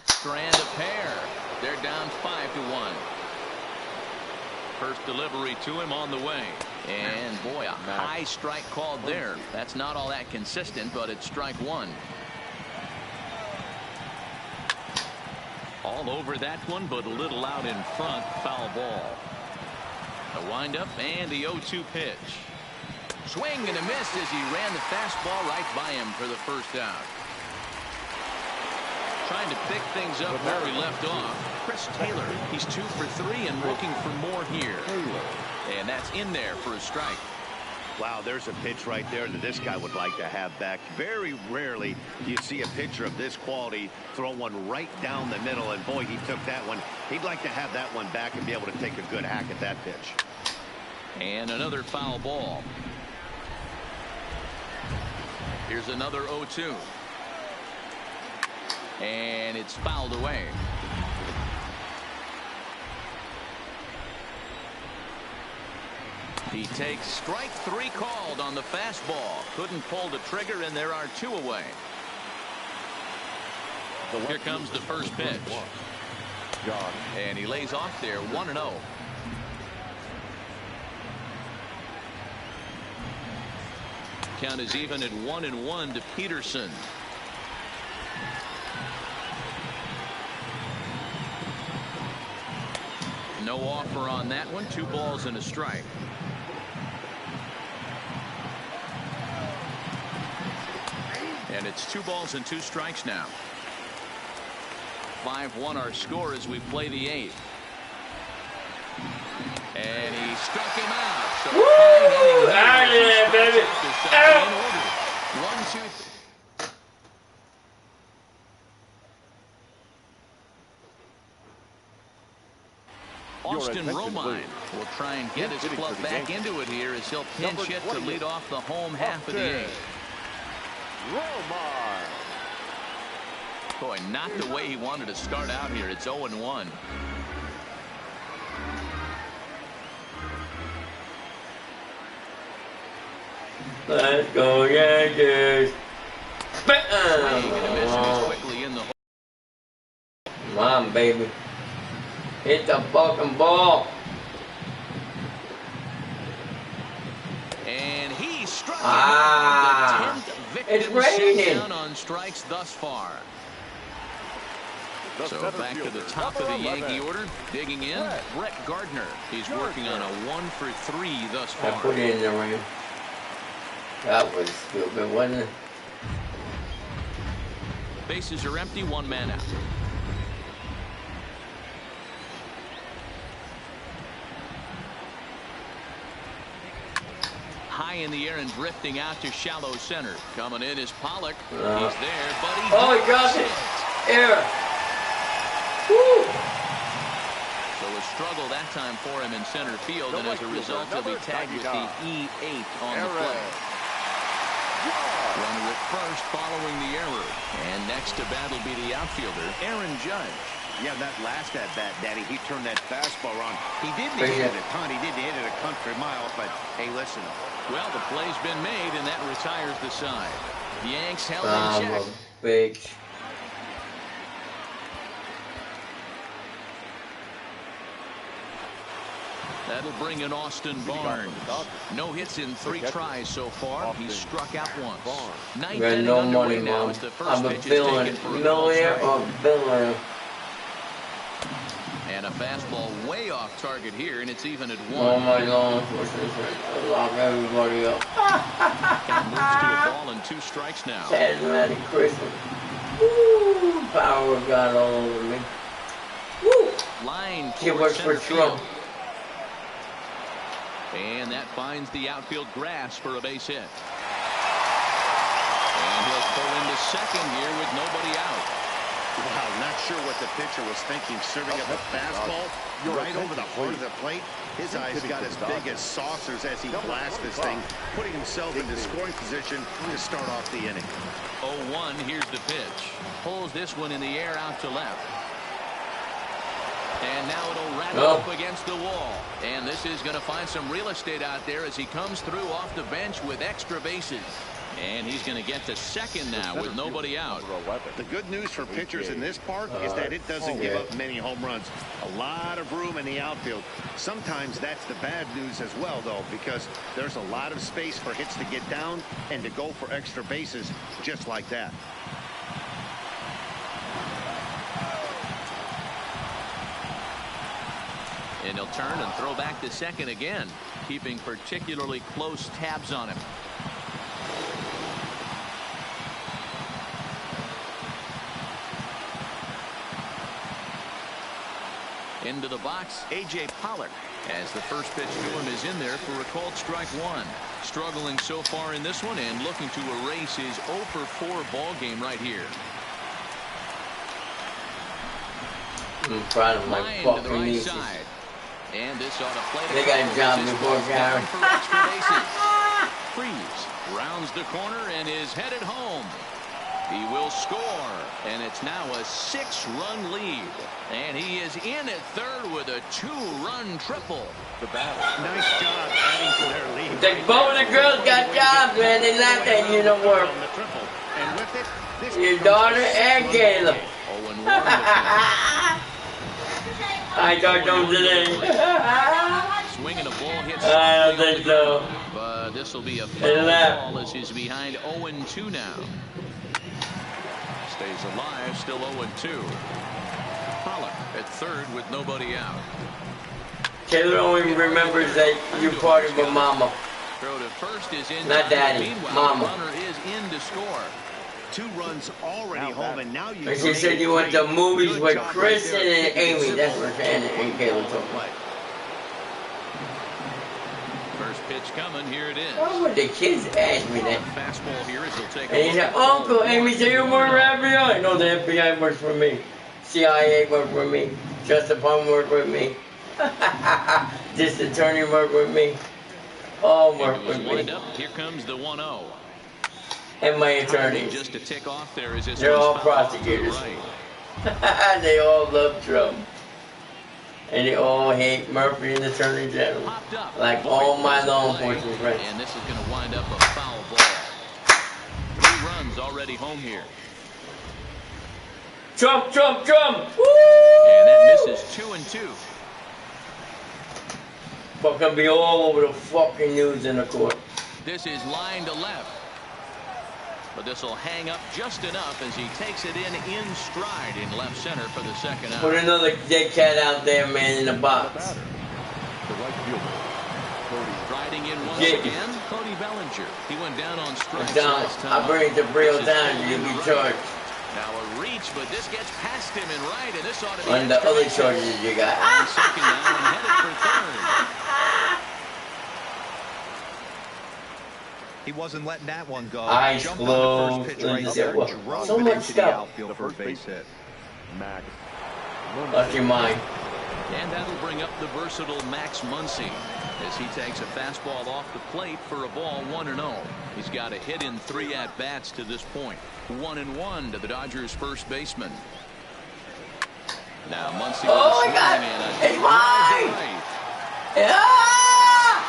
Strand a pair. They're down 5-1. First delivery to him on the way. And boy, a high strike called there. That's not all that consistent, but it's strike 1. All over that one, but a little out in front. Foul ball. A windup and the 0-2 pitch. Swing and a miss as he ran the fastball right by him for the first out. Trying to pick things up where he left off. Chris Taylor, he's 2 for 3 and looking for more here. And that's in there for a strike. Wow, there's a pitch right there that this guy would like to have back. Very rarely do you see a pitcher of this quality throw one right down the middle, and boy, he took that one. He'd like to have that one back and be able to take a good hack at that pitch. And another foul ball. Here's another 0-2. And it's fouled away. He takes strike 3 called on the fastball. Couldn't pull the trigger, and there are 2 away. Here comes the first pitch. And he lays off there 1-0. Count is even at 1-1 to Peterson. No offer on that one. 2 balls and a strike. And it's 2 balls and 2 strikes now. 5-1 our score as we play the 8th. And he struck him out. So woo! Yeah, baby. In order. 1, 2, 3. Austin Romine will try and get his club back into it here as he'll pinch hit to lead off the home half of the 8th. Boy, not the way he wanted to start out here. It's 0-1. Let's go Yankees. Swing and a miss, and he's quickly in the hole. Come on, baby. Hit the fucking ball. And he struck him out. The 10th victim set down on strikes thus far. So back to the top of the Yankee order. Digging in, Brett Gardner. He's working on a 1 for 3 thus far. I put it in the ring. That was stupid, wasn't it? Bases are empty, 1 man out. high in the air and drifting out to shallow center. Coming in is Pollock. He's there, buddy. Oh, he got it. Error. Woo. So a struggle that time for him in center field, and as a result, he'll be tagged with the E8 on the play. Runner at first following the error. And next to bat will be the outfielder, Aaron Judge. Yeah, that last at-bat, Daddy, he turned that fastball on. He didn't hit it a ton. He didn't hit it a country mile, but, hey, listen. Well, the play's been made, and that retires the side. The Yanks held in check. Bitch. That'll bring in Austin Barnes. No hits in 3 tries so far. He's struck out once. Ninth inning no underway money, now Mom. as the first I'm a pitch is villain. taken for a Millionaire ball or villain? and a fastball way off target here, and it's even at 1. Oh my God! I lock everybody up. Count moves to a ball and 2 strikes now. Merry Christmas. Woo! Power of God all over me. Woo! Line He works for Trump. And that finds the outfield grass for a base hit. And he'll pull into second here with nobody out. Wow, not sure what the pitcher was thinking, serving up a fastball right over the heart of the plate. His eyes got as big as saucers as he blasted this thing, putting himself into scoring position to start off the inning. 0-1, here's the pitch. Pulls this one in the air out to left. And now it'll rattle up against the wall. And this is going to find some real estate out there as he comes through off the bench with extra bases. And he's going to get to second now with nobody out. The good news for pitchers in this park is that it doesn't give up many home runs. A lot of room in the outfield. Sometimes that's the bad news as well, though, because there's a lot of space for hits to get down and to go for extra bases just like that. And he'll turn and throw back to second again, keeping particularly close tabs on him. Into the box, A.J. Pollock, as the first pitch to him is in there for a called strike 1. Struggling so far in this one and looking to erase his 0-for-4 ball game right here. I'm proud of my Line to the fucking right nieces. side. And this ought to play. They got a job before Gary. For extra bases. Freeze rounds the corner and is headed home. He will score, and it's now a 6-run lead. And he is in at third with a 2-run triple. The batter. Nice job adding to their lead. The both the girls got jobs, man. They not that you know work. And with it, this Your daughter and Caleb. 0-1. I got them today. Swinging a ball hits. I don't think so. But this will be a foul ball as he's behind 0-2 now. Stays alive, still 0-2. Pollock at third with nobody out. Caleb only remembers that you partied with Mama. Throw to first is in. Not Daddy, Meanwhile, Mama. the runner is in to score. 2 runs already home, and now you. And she said you went to movies with Chris and Amy. That's what Shannon and Caleb told me. First pitch coming, here it is. Why would the kids ask me that? Fastball here as he'll take And he said, Uncle, Amy said you work for FBI. No, the FBI works for me. CIA works for me. Justice Department works with me. This attorney works with me. All work with me. Up. Here comes the 1-0. And my attorneys. Just to tick off there is this. They're all prosecutors. Right. They all love Trump. And they all hate Murphy and the Attorney General. Like all my law enforcement friends. And this is going to wind up a foul ball. 3 runs already home here. Trump, Trump, Trump! Woo! And that misses 2-2. Fucking be all over the fucking news in the court. This is line to left. But this will hang up just enough as he takes it in stride in left center for the second out. Put another dead cat out there, man, in the box. The right fielder, Cody. Riding in once again, Cody Bellinger. He went down on strikes Down. last time. I bring it to Brio down, you'll be charged. Now a reach, but this gets past him and right, and this ought to be On the other charges you got. on second down and headed for third. He wasn't letting that one go. Eyes Jumped on the closed. first pitch right there and drove So it much into the stuff. outfield for a base hit. Max. That's your mind. And that'll bring up the versatile Max Muncy as he takes a fastball off the plate for a ball 1-0. He's got a hit in 3 at-bats to this point. 1-1 to the Dodgers' first baseman. Now Muncy with Oh a my God! swing and a It's mine! right. Yeah!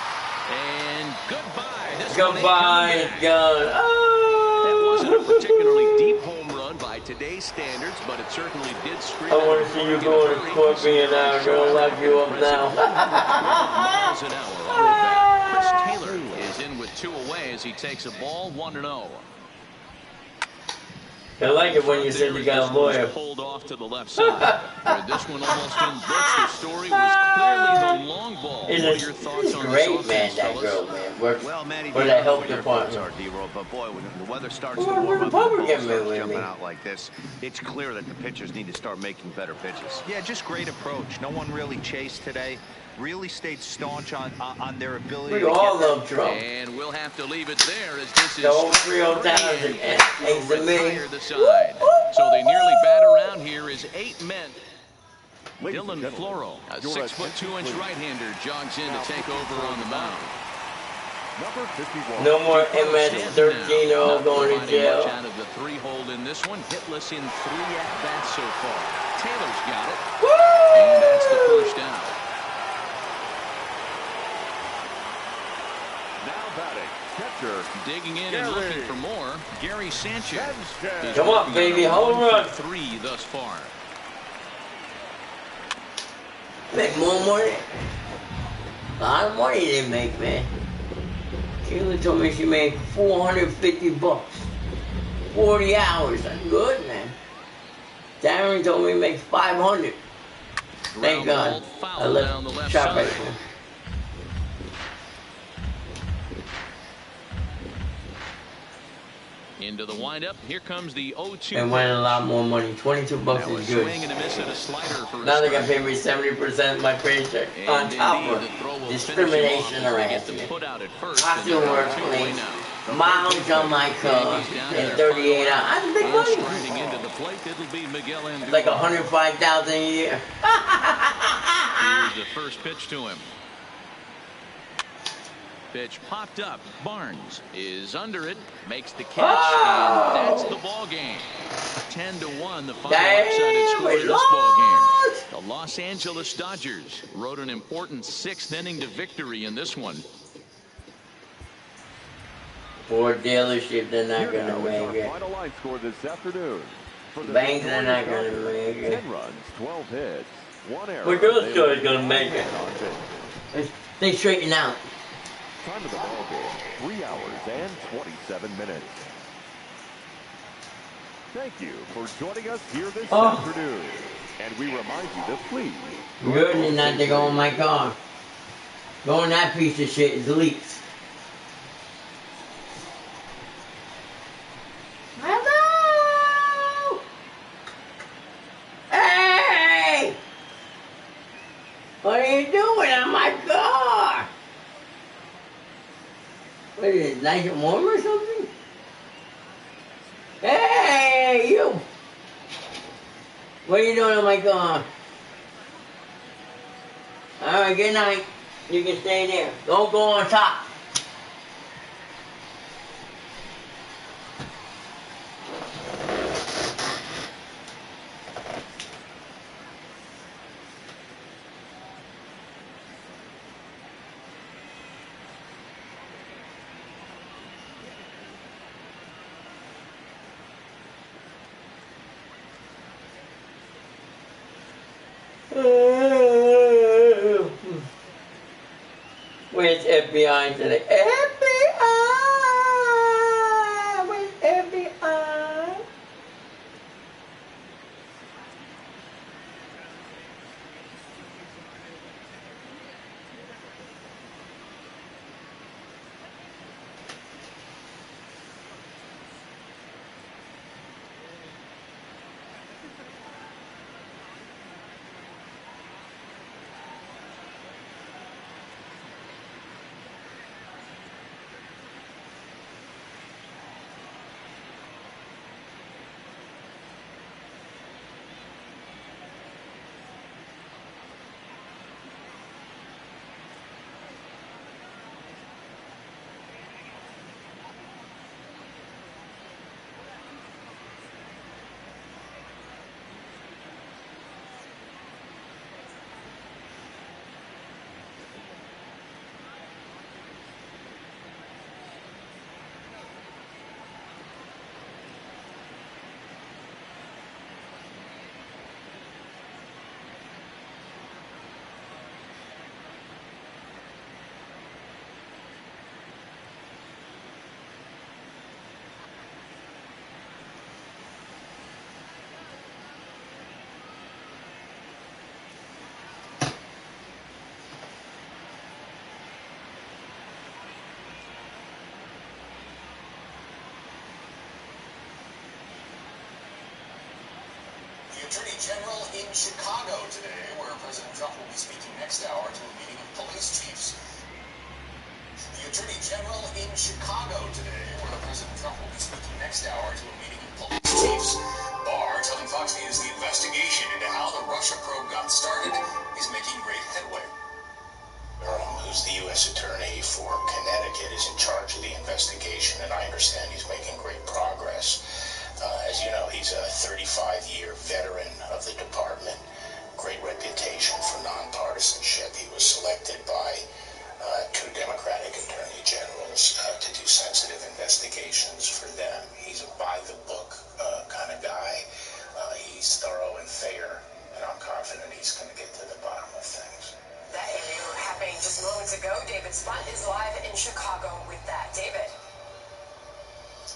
And goodbye. This Goodbye, one ain't coming back. gun. That Oh! wasn't a particularly deep home run by today's standards, but it certainly did scream. I want to see you going to Scorpion now. I'm going to lock you up now. Miles an hour on the bat. Chris Taylor is in with 2 away as he takes a ball 1-0. I like it when you said you got a lawyer. Pulled off to the left side. Where this one almost inverts the story was clearly the long ball. What are your thoughts on this great, man, offense, that fellas? girl, man. Works Well, Manny, for the health department. But boy, when the weather starts to Well, warm we're up and the ball Republican, starts man, jumping me. out like this, it's clear that the pitchers need to start making better pitches. Yeah, just great approach. No one really chased today. Really stayed staunch on their ability We to all get love Trump. And we'll have to leave it there as this is The whole 3,000 thanks to me. retire the side. So they nearly bat around here as 8 men. Dylan Floro, a 6'2" right-hander, jogs in to take over on the mound. Number 51. No more MS-13 all going to jail. Much out of the 3-hole in this one, hitless in 3 at-bats so far. Taylor's got it, and that's the first out. Now batting, catcher. Digging in and looking for more, Gary Sanchez. He's Come on, working baby, on a home 1 run. for 3 thus far. Make more money. A lot of money they make, man. Kayla told me she made $450. 40 hours. That's good, man. Darren told me he makes 500. Thank God. I Down the left left shop side. right there. Into the windup. Here comes the 0-2. And winning a lot more money. $22 Now a is good. swing and a miss at a slider for a Now they got strike. to pay me 70% of my paycheck on And top indeed, of the throw will discrimination finish him off as they get harassment. the put out at first, Hospital and they're work, 2 away please. now. Miles on my car in 38 hours. That's big And money. striding into the plate, it'll be Miguel Andujar. It's like $105,000 a year. Here's the first pitch to him. Pitch popped up. Barnes is under it, makes the catch, Oh! and that's the ball game. 10-1, the final Damn, lopsided score we of this ball game. lost! The Los Angeles Dodgers rode an important 6th inning to victory in this one. Ford dealership, they're not Here going now to is our make it. final line score this afternoon. For the Banks are not Victorious going to Dodgers, make it. 10 runs, 12 hits, 1 error. Well, girl They still led is gonna make it. on base. They straighten out. Time of the ball game, 3 hours and 27 minutes. Thank you for joining us here this afternoon. And we remind you to please... Good and not to go in my car. Go in that piece of shit is leaks. Hello! Hey! What are you doing on my car? What is it, nice and warm or something? Hey, you! What are you doing on my car? Alright, good night. You can stay there. Don't go on top. Where's FBI today? FBI! Where's FBI? Attorney General in Chicago today, where President Trump will be speaking next hour to a meeting of police chiefs. The Attorney General in Chicago today, where President Trump will be speaking next hour to a meeting of police chiefs. Barr telling Fox News the investigation into how the Russia probe got started is making great headway. Durham, who's the U.S. Attorney for Connecticut, is in charge of the investigation, and I understand he's making great progress. As you know, he's a 35-year veteran of the department, great reputation for nonpartisanship. He was selected by two Democratic attorney generals to do sensitive investigations for them. He's a by-the-book kind of guy. He's thorough and fair, and I'm confident he's going to get to the bottom of things. That interview happening just moments ago. David Spunt is live in Chicago with that. David.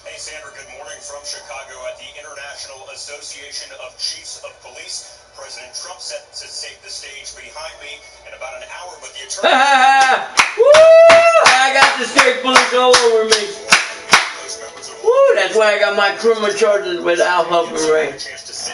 Hey, Sandra, good morning from Chicago at the International Association of Chiefs of Police. President Trump set to take the stage behind me in about an hour, but the attorney... Woo! I got the state police all over me. Woo! That's why I got my criminal charges without helping Ray.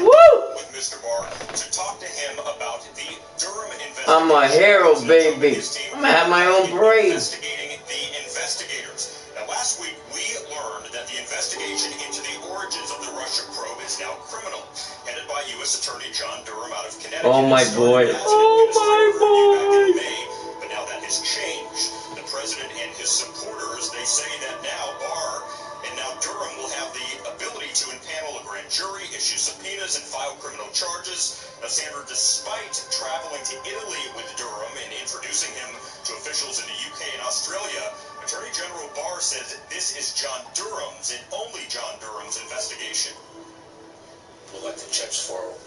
Woo! With Mr. Barr to talk to him about the Durham investigation. I'm a hero, baby. I'm gonna have my own parade. Investigating the investigators. Now, last week we learned that the investigation into the origins of the Russia probe is now criminal, headed by U.S. Attorney John Durham out of Connecticut. Oh my boy. Oh my boy. But now that has changed. The president and his supporters, they say that now Barr and now Durham will have the ability to impanel a grand jury, issue subpoenas, and file criminal charges. Now, Sandra, despite traveling to Italy with Durham and introducing him to officials in the UK and Australia, Attorney General Barr says this is John Durham's and only John Durham's investigation. We'll let the chips fall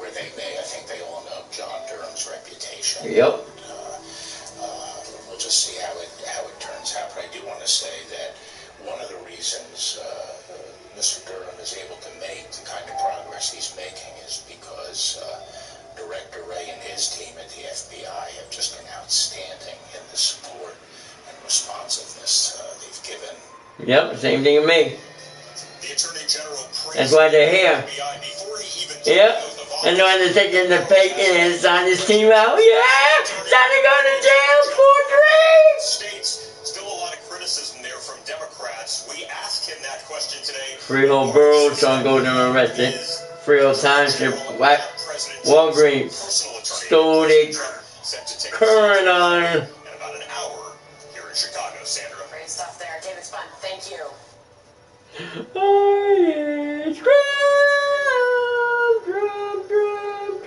where they may. I think they all know John Durham's reputation. Yep. We'll just see how it turns out. But I do want to say that one of the reasons Mr. Durham is able to make the kind of progress he's making is because Director Wray and his team at the FBI have just been outstanding in the support and responsiveness they've given. Yep, same thing with me. The Attorney General That's why they're here. Yep. And why they're taking the fake and sign his team out. Yeah! Johnny going to jail for dreams! States, still a lot of criticism there from Democrats. We asked him that question today. Freehold Borough, Sean Golden arrested. Freehold Township, Walgreens, stole their current on. In about an hour here in Chicago, Sandra. Great stuff there. David Spunt, thank you. Oh yeah, Trump, Trump, Trump,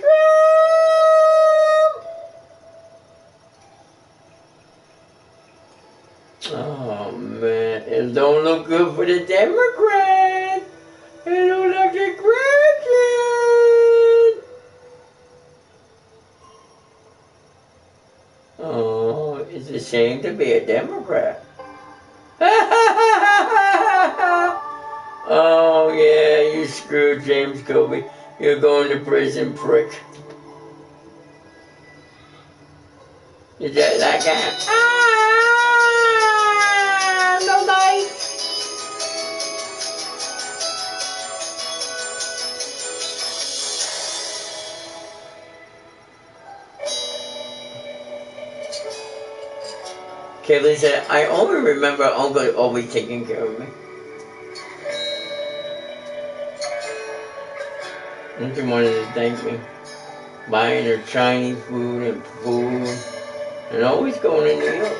Trump. Oh man, it don't look good for the Democrats. It don't look good great. Oh, it's a shame to be a Democrat. Oh yeah, you screwed James Kobe. You're going to prison, prick. Is that guy? Ah, no light. Kaylee said, I only remember Uncle always taking care of me. And she wanted to thank me. Buying her Chinese food and food. And always going to New York.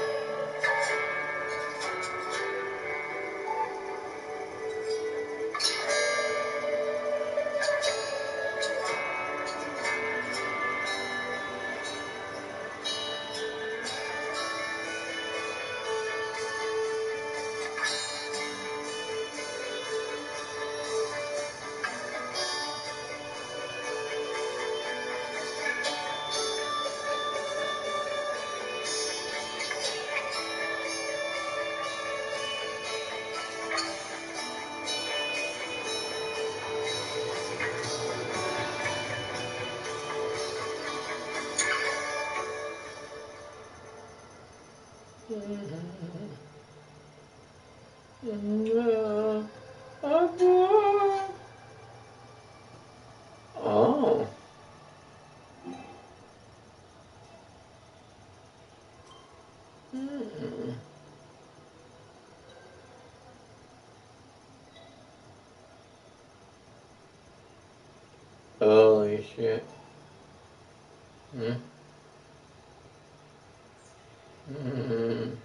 Oh. Holy shit. Hmm? Mm.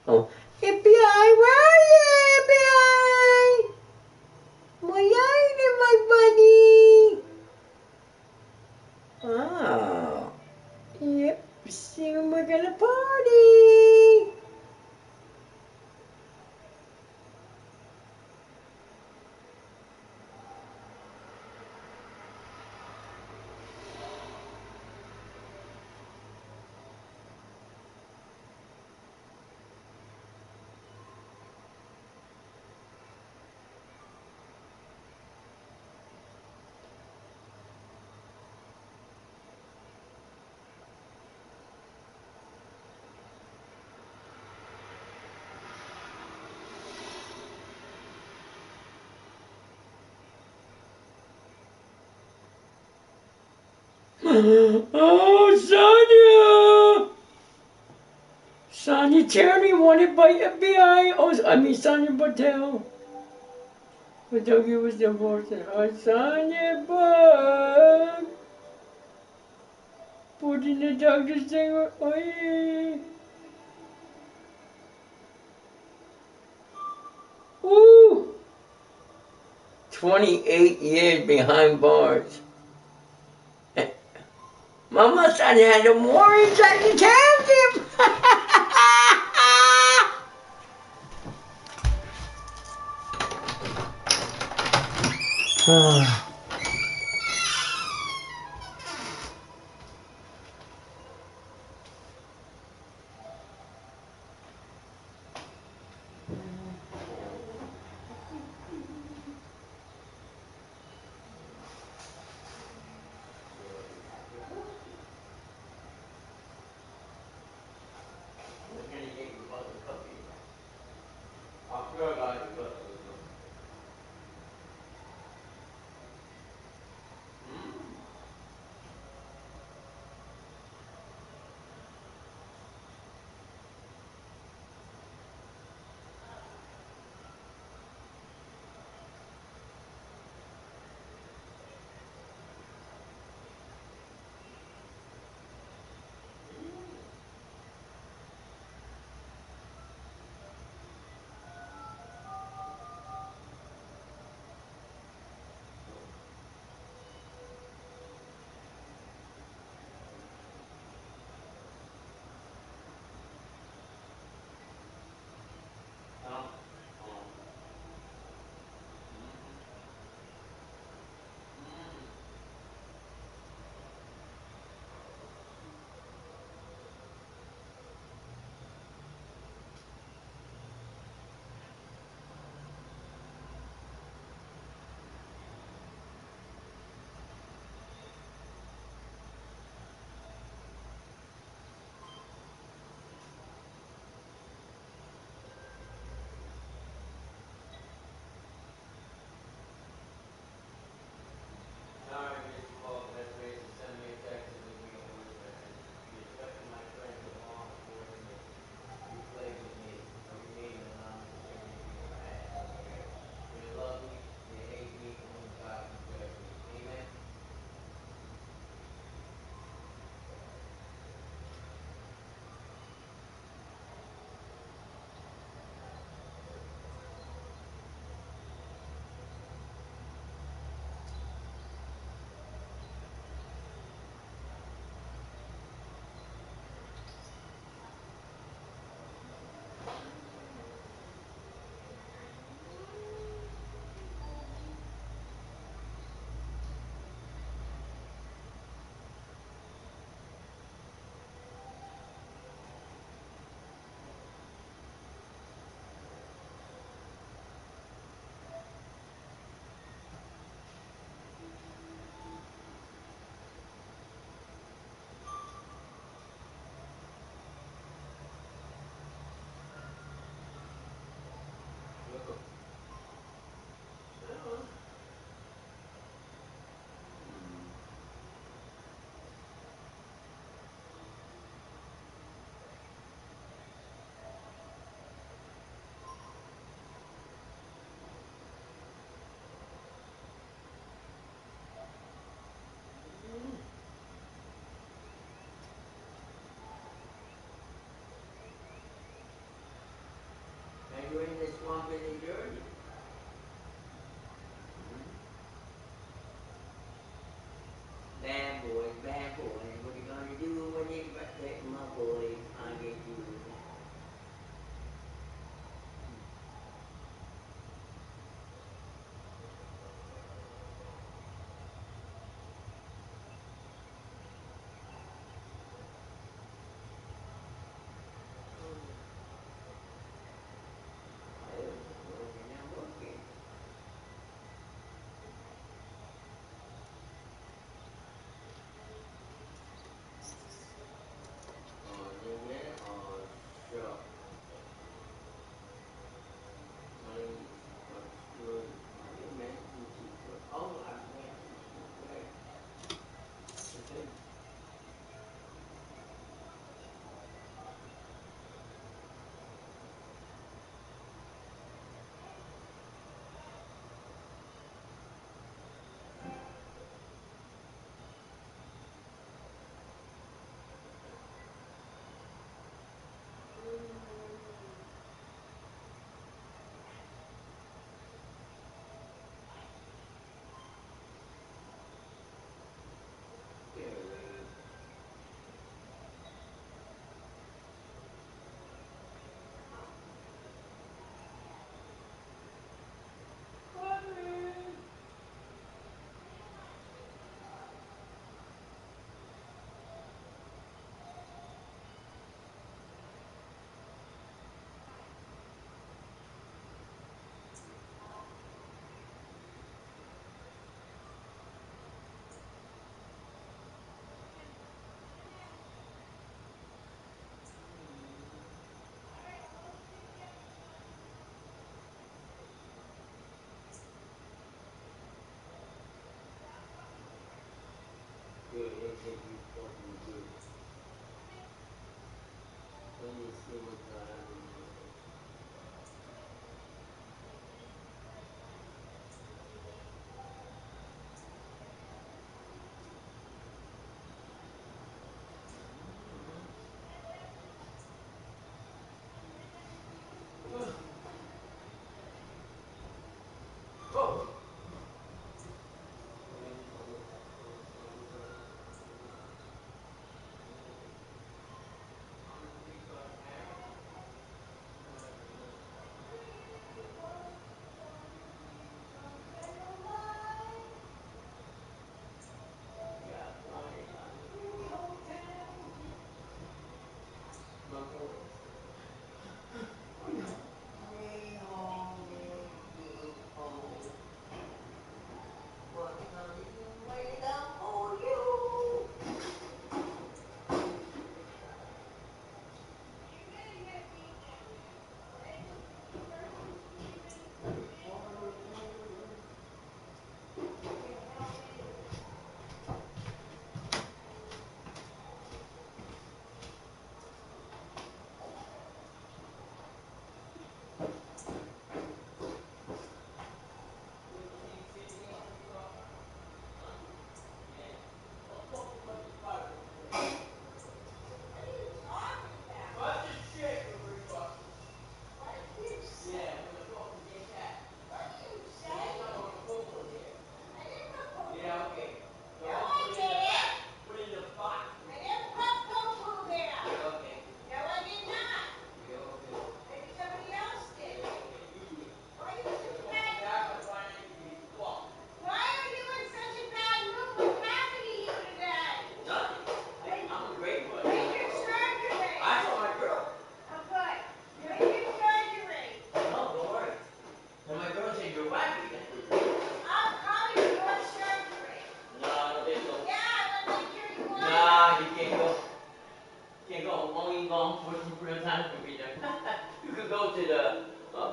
Oh, FBI, where are you, FBI? Why are you, my buddy? Oh, yep, soon we're gonna party. Oh, Sonia! Sonia Tierney wanted by FBI. Oh, I mean Sonia Bartel. But Dougie was divorced. Oh, Sonia Bug. Put in the doctor's thing. Oh, yeah. Woo! 28 years behind bars. Mama said he had a war inside the township. pump in New Jersey. Bad boy, bad boy. What you gonna do when you protect my boy? I get you.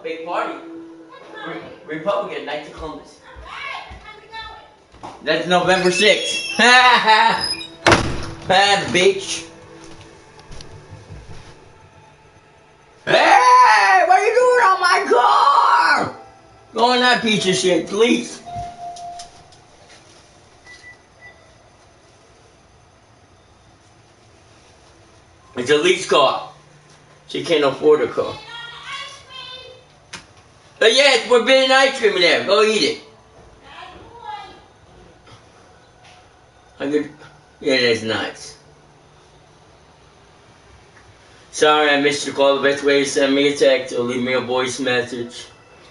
Big party. Republican Night to Columbus. That's November 6th. Bitch. Hey, what are you doing on my car? Go on that piece of shit, please. It's a lease car. She can't afford a car. Yeah, it's forbidden ice cream in there. Go eat it. Yeah, that's nice. Sorry I missed your call. The best way is send me a text or leave me a voice message.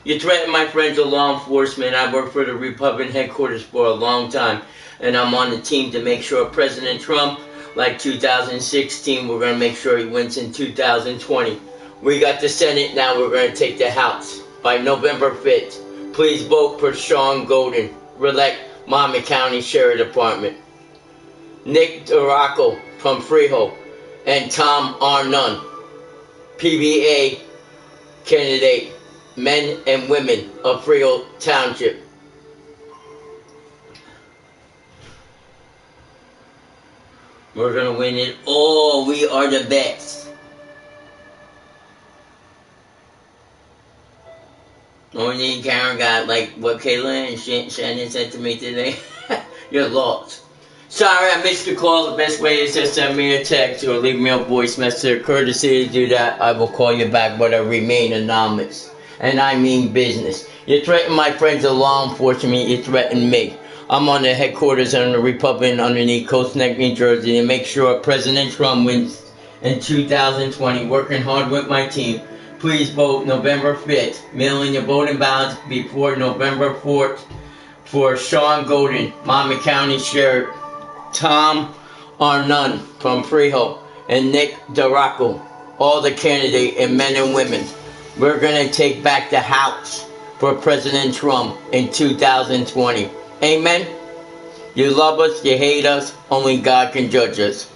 You threaten my friends with law enforcement. I worked for the Republican headquarters for a long time, and I'm on the team to make sure President Trump, like 2016, we're going to make sure he wins in 2020. We got the Senate, now we're going to take the House. By November 5th, please vote for Sean Golden, re-elect Monmouth County Sheriff Department. Nick Duraco from Freehold, and Tom Arnone, PBA candidate, men and women of Freehold Township. We're going to win it all. We are the best. Only thing Karen got, like what Kayla and Shannon said to me today. You're lost. Sorry, I missed your call. The best way is to send me a text or leave me a voice message. Courtesy to do that, I will call you back, but I remain anonymous. And I mean business. You threaten my friends of law enforcement, you threaten me. I'm on the headquarters on the Republican underneath Coast Neck, New Jersey, to make sure President Trump wins in 2020. Working hard with my team. Please vote November 5th. Mail in your voting ballots before November 4th for Sean Golden, Monmouth County Sheriff, Tom Arnone from Freehold, and Nick Duraco, all the candidates and men and women. We're going to take back the House for President Trump in 2020. Amen? You love us, you hate us, only God can judge us.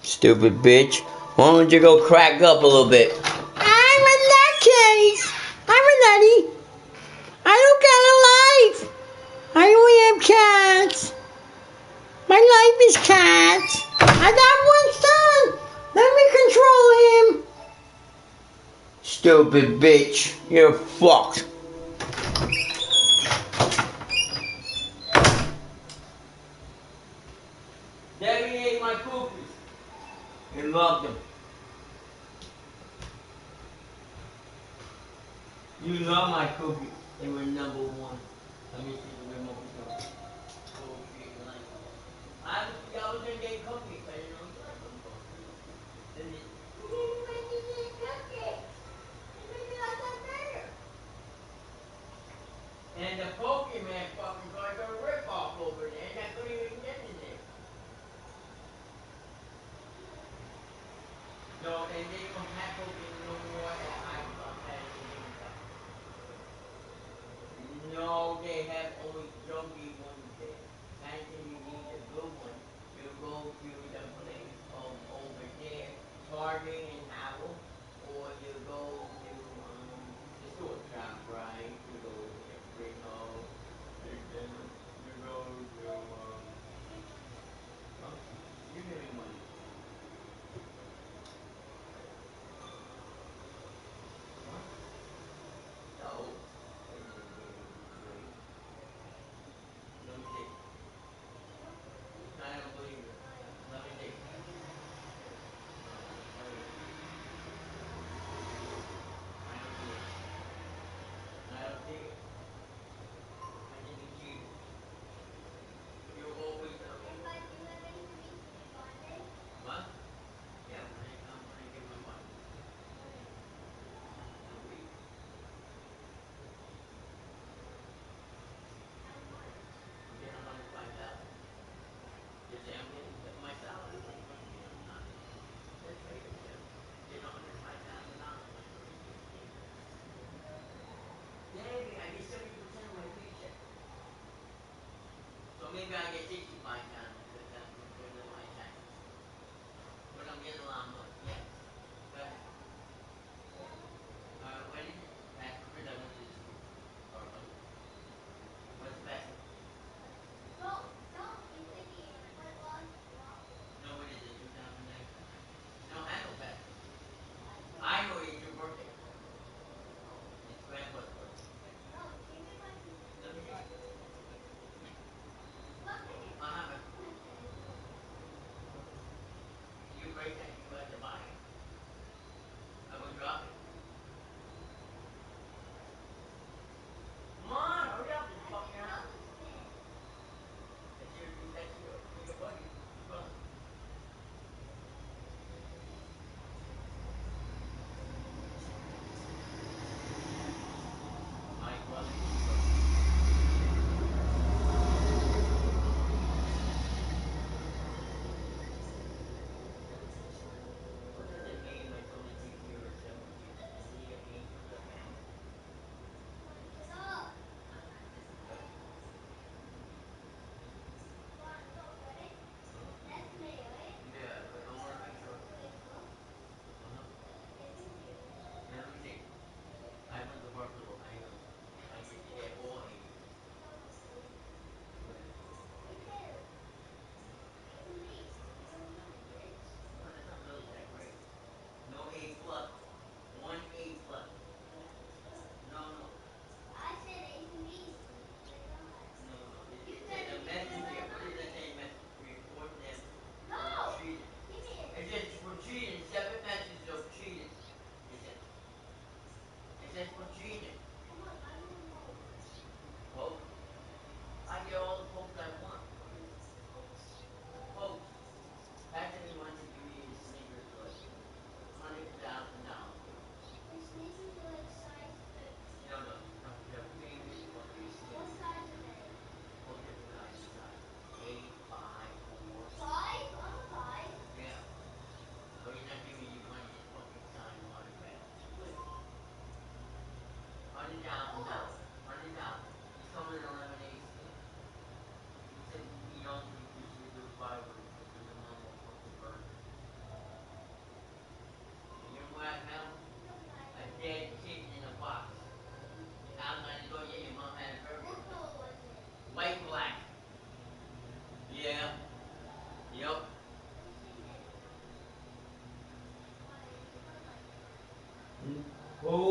Stupid bitch. Why don't you go crack up a little bit? I'm a nutcase. I'm a nutty. I don't got a life. I only have cats. My life is cats. I got one son. Let me control him. Stupid bitch. You're fucked. Debbie ate my cookies and loved them. You love my cookies. They were number one. Let me see the remote control. I was gonna get cookies, but you don't like them. Then you didn't make me get cookies. You made me like that better. And the Pokemon fucking got a rip-off over there, and I couldn't even get in there. No, and they don't have Pokemon no more at iClub. No, they have only junky ones there. Anything you need a good one, you go to the place over there, Target and Howell, or you go to the store shop, right? You go to Freehold, you go to you're giving money. What? No. Let me see. I don't believe it. Let me see. I don't see it. I don't see it. I think it's you. You're always looking. What? Yeah, I'm gonna give my money. I'm getting 105,000. You say I'm getting my salary. I'm not. That's right. Getting $105,000. Maybe I get 70% of my paycheck. So maybe I get 65,000 because that's because of my taxes. But I'm getting a lot of money. Yes. But what is it? That's because I went to the school. Or what's best?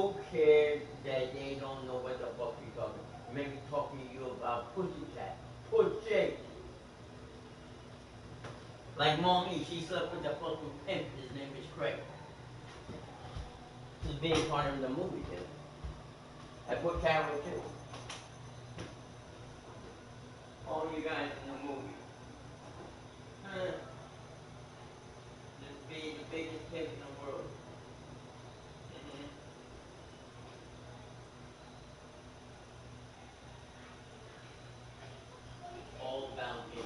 Who cares that they don't know what the fuck you're talking? Maybe talking to you about pussycat. Pussy. Like mommy, she slept with the fucking pimp. His name is Craig. This is being part of the movie, dude. I put Carol too. All you guys in the movie. This being the biggest pimp in the world. All about me.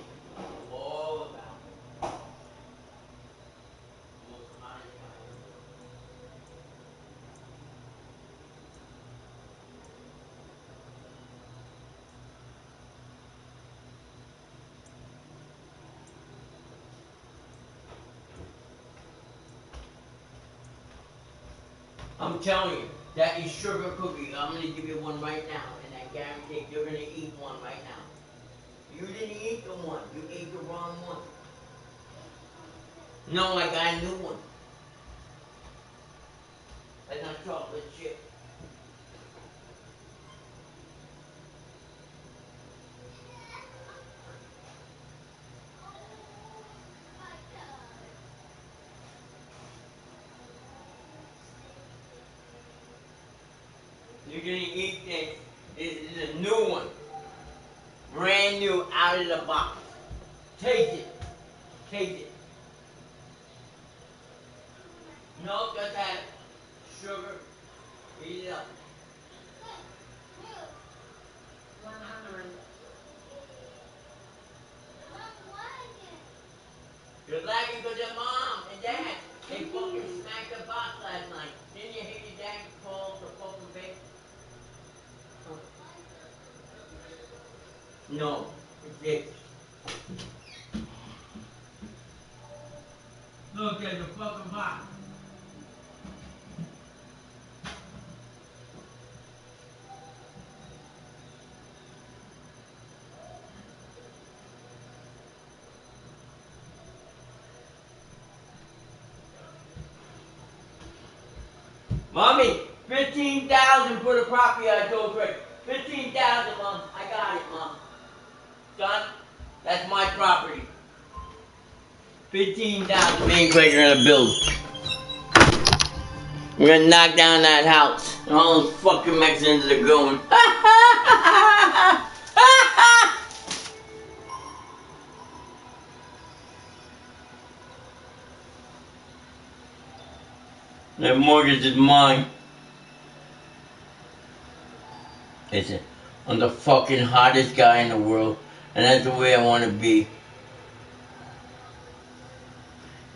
All about me. The most honest guy in the world. I'm telling you, that is sugar cookie. I'm gonna give you one right now, and I guarantee you're gonna eat one right now. You didn't eat the one. You ate the wrong one. No, I got a new one. That's not chocolate chip. You're gonna eat this. This is a new one. Brand new, out of the box. Taste it. Taste it. No, just that sugar. Eat it up. 100. You're lagging because your mom and dad, they fucking smacked the box last night. Didn't you hear your dad call the fucking bait? No, it's this. Look at the fucking box. Mommy, 15,000 for the property I told Greg. 15,000, Mom. I got it, Mom. Son, that's my property. 15,000 me and Greg are gonna build. We're gonna knock down that house. And all those fucking Mexicans are going. That mortgage is mine. Listen, I'm the fucking hottest guy in the world, and that's the way I want to be.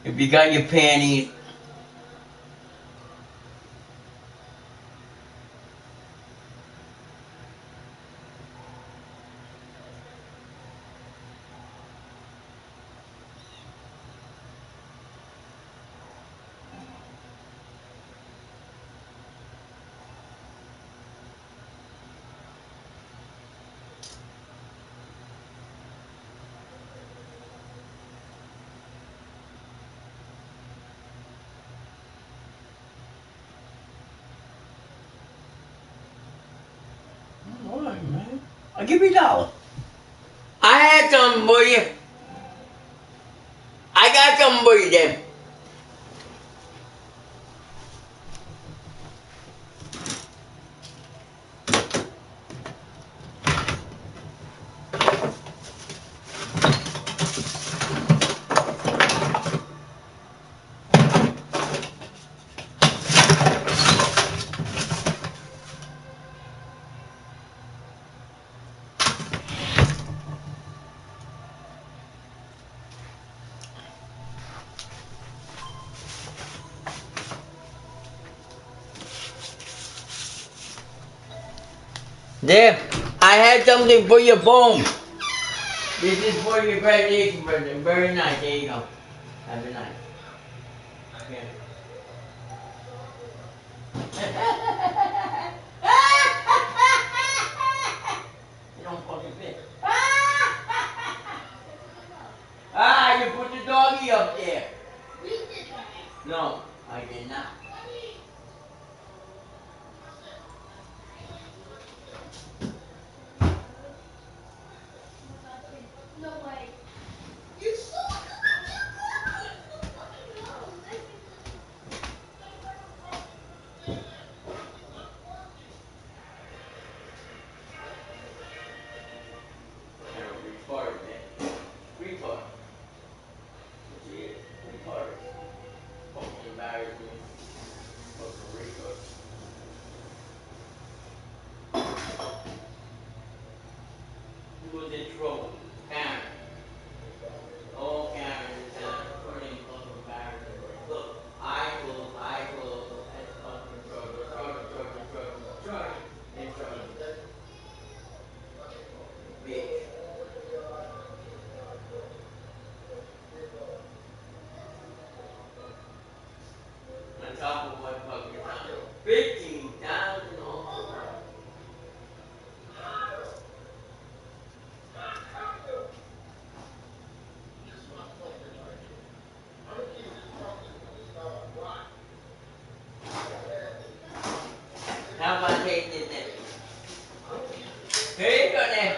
If you got your panties, alright, man. I'll give you $1. I had something for you. I got something for you, then. There, I had something for your phone. This is for your graduation present. Very nice. There you go. Have a nice. Okay. You don't fucking fit. You put the doggy up there. No, I did not. was in trouble. Karen. Oh, Karen is putting fucking Barry. Look, I will, that's fucking trouble, and trouble. Bitch. On top of what fucking time? 15,000 off. How about taking it there? Here you go there.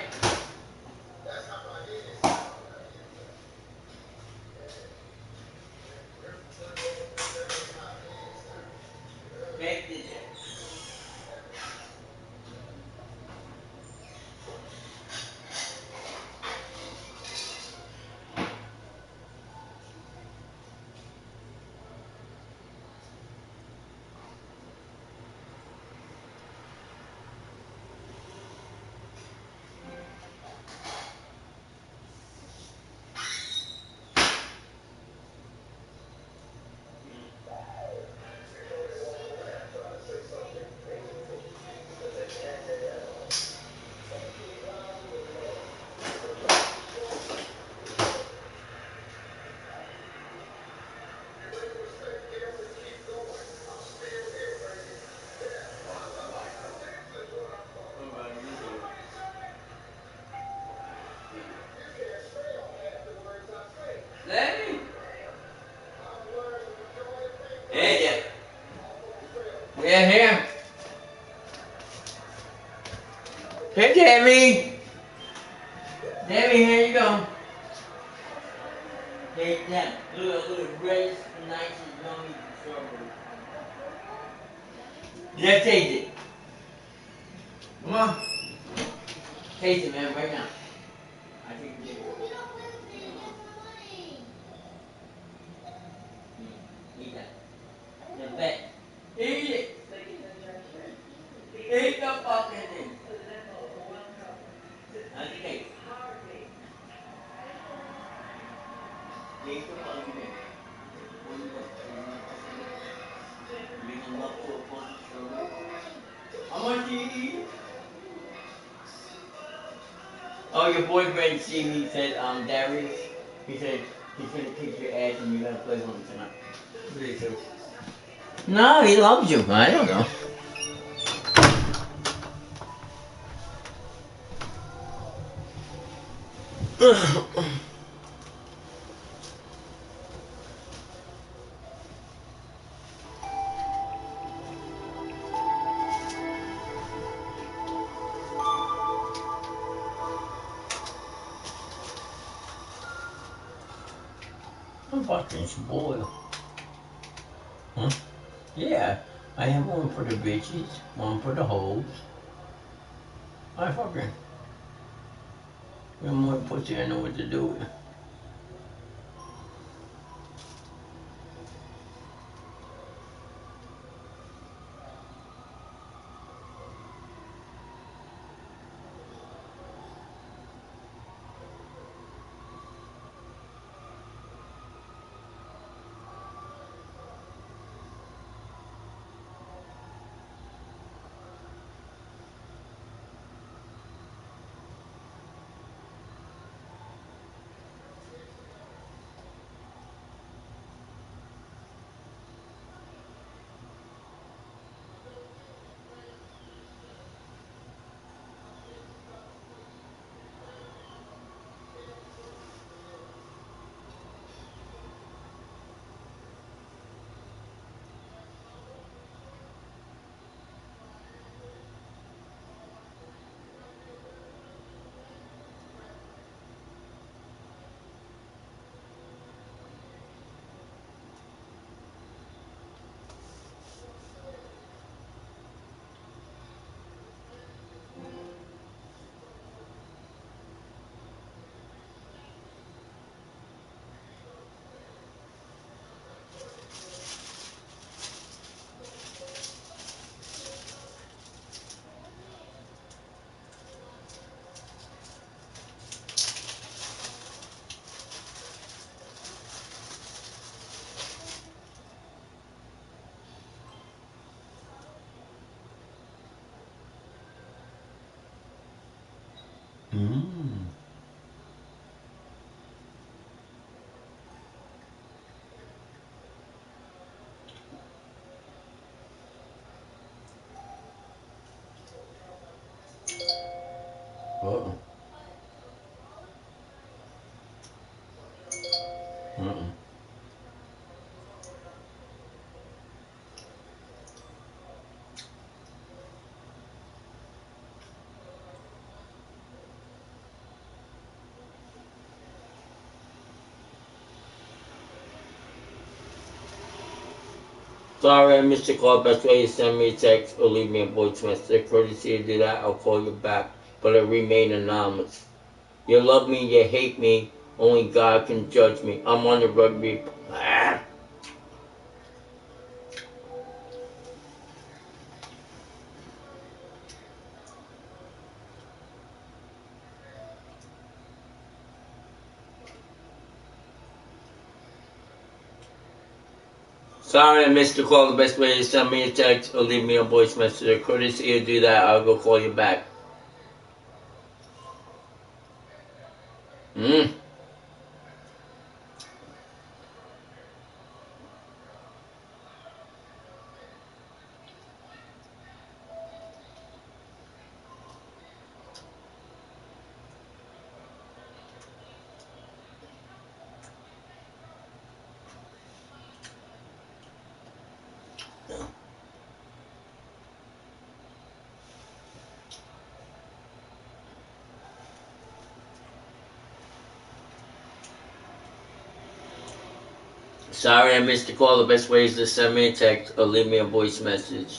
Take it there. Let me. Hey, yeah. Yeah, here. Hey, Debbie. Debbie, here you go. Take that. Look, greatest, nicest, yummy strawberry. Yeah, taste it. Come on. Taste it, man, right now. I think you did. Eat that. The best. Eat it. Eat the fucking thing. How's it taste? Eat the fucking thing. What do you think? Making love to a fucking strawberry. How much do you eat? Oh, your boyfriend see me said, Darius. He said he's gonna kick your ass and you're gonna play with him tonight. What did he say? No, he loves you. I don't know. I'm fucking spoiled. Huh? Yeah. I have one for the bitches, one for the hoes. I fucking. I'm more pussy, I know what to do with. Uh-oh. Uh-oh. Sorry I missed your call. Best way is send me a text or leave me a voice message. Courtesy to do that, I'll call you back, but I remain anonymous. You love me, you hate me, only God can judge me. I'm on the rugby. Ah. Sorry I missed your call. The best way is send me a text or leave me a voice message. Courtesy to do that, I'll go call you back. Hmm. Sorry I missed the call. The best way is to send me a text or leave me a voice message.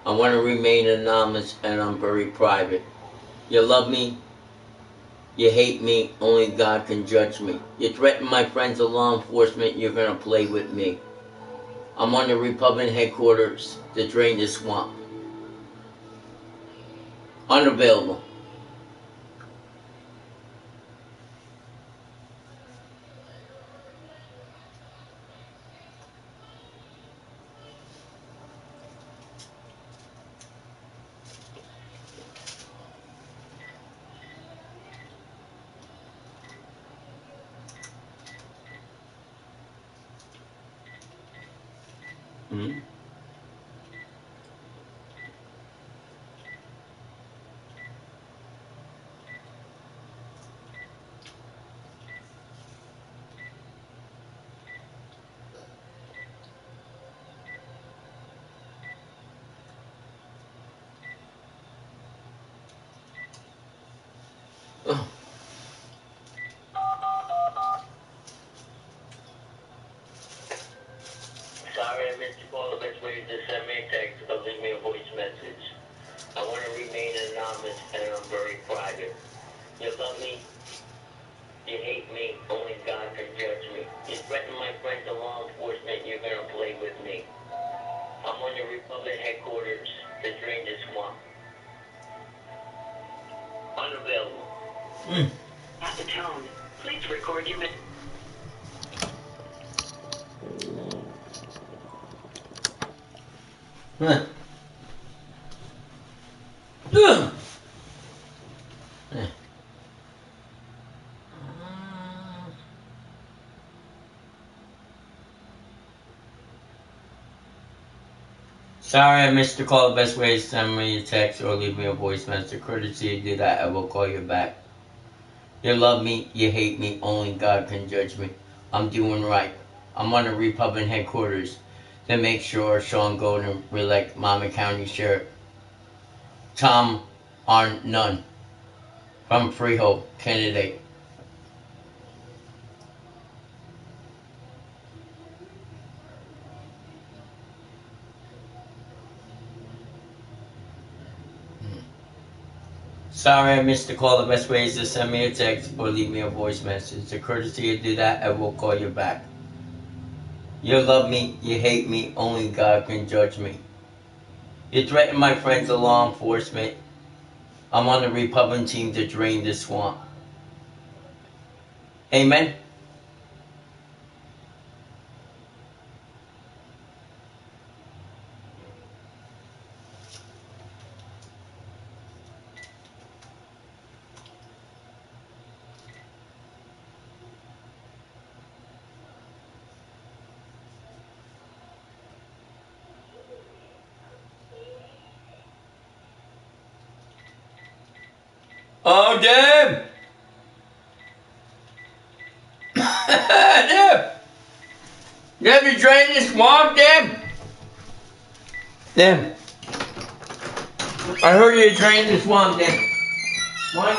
I want to remain anonymous and I'm very private. You love me, you hate me, only God can judge me. You threaten my friends of law enforcement, you're gonna play with me. I'm on the Republican headquarters to drain the swamp. Unavailable. Hmm? Oh. Sorry I missed the call. The best way is to send me a text or leave me a voice message. I want to remain anonymous and I'm very private. You love me, you hate me, only God can judge me. You threaten my friends of law enforcement, you're gonna play with me. I'm on the Republican headquarters to drain the swamp. Unavailable. At the tone, please record your message. Huh. Ugh. Sorry I missed the call. The best way is send me a text or leave me a voice message. Courtesy to do that, I will call you back. You love me, you hate me, only God can judge me. I'm doing right. I'm on the Republican headquarters to make sure Sean Golden reelect Monmouth County Sheriff Tom Arnott from Freehold candidate. Sorry I missed the call. The best way is to send me a text or leave me a voice message. The courtesy to do that, I will call you back. You love me, you hate me, only God can judge me. You threaten my friends of law enforcement. I'm on the Republican team to drain the swamp. Amen? Oh, Deb! Deb! Deb, you drained the swamp, Deb? Deb. I heard you drained the swamp, Deb. Why?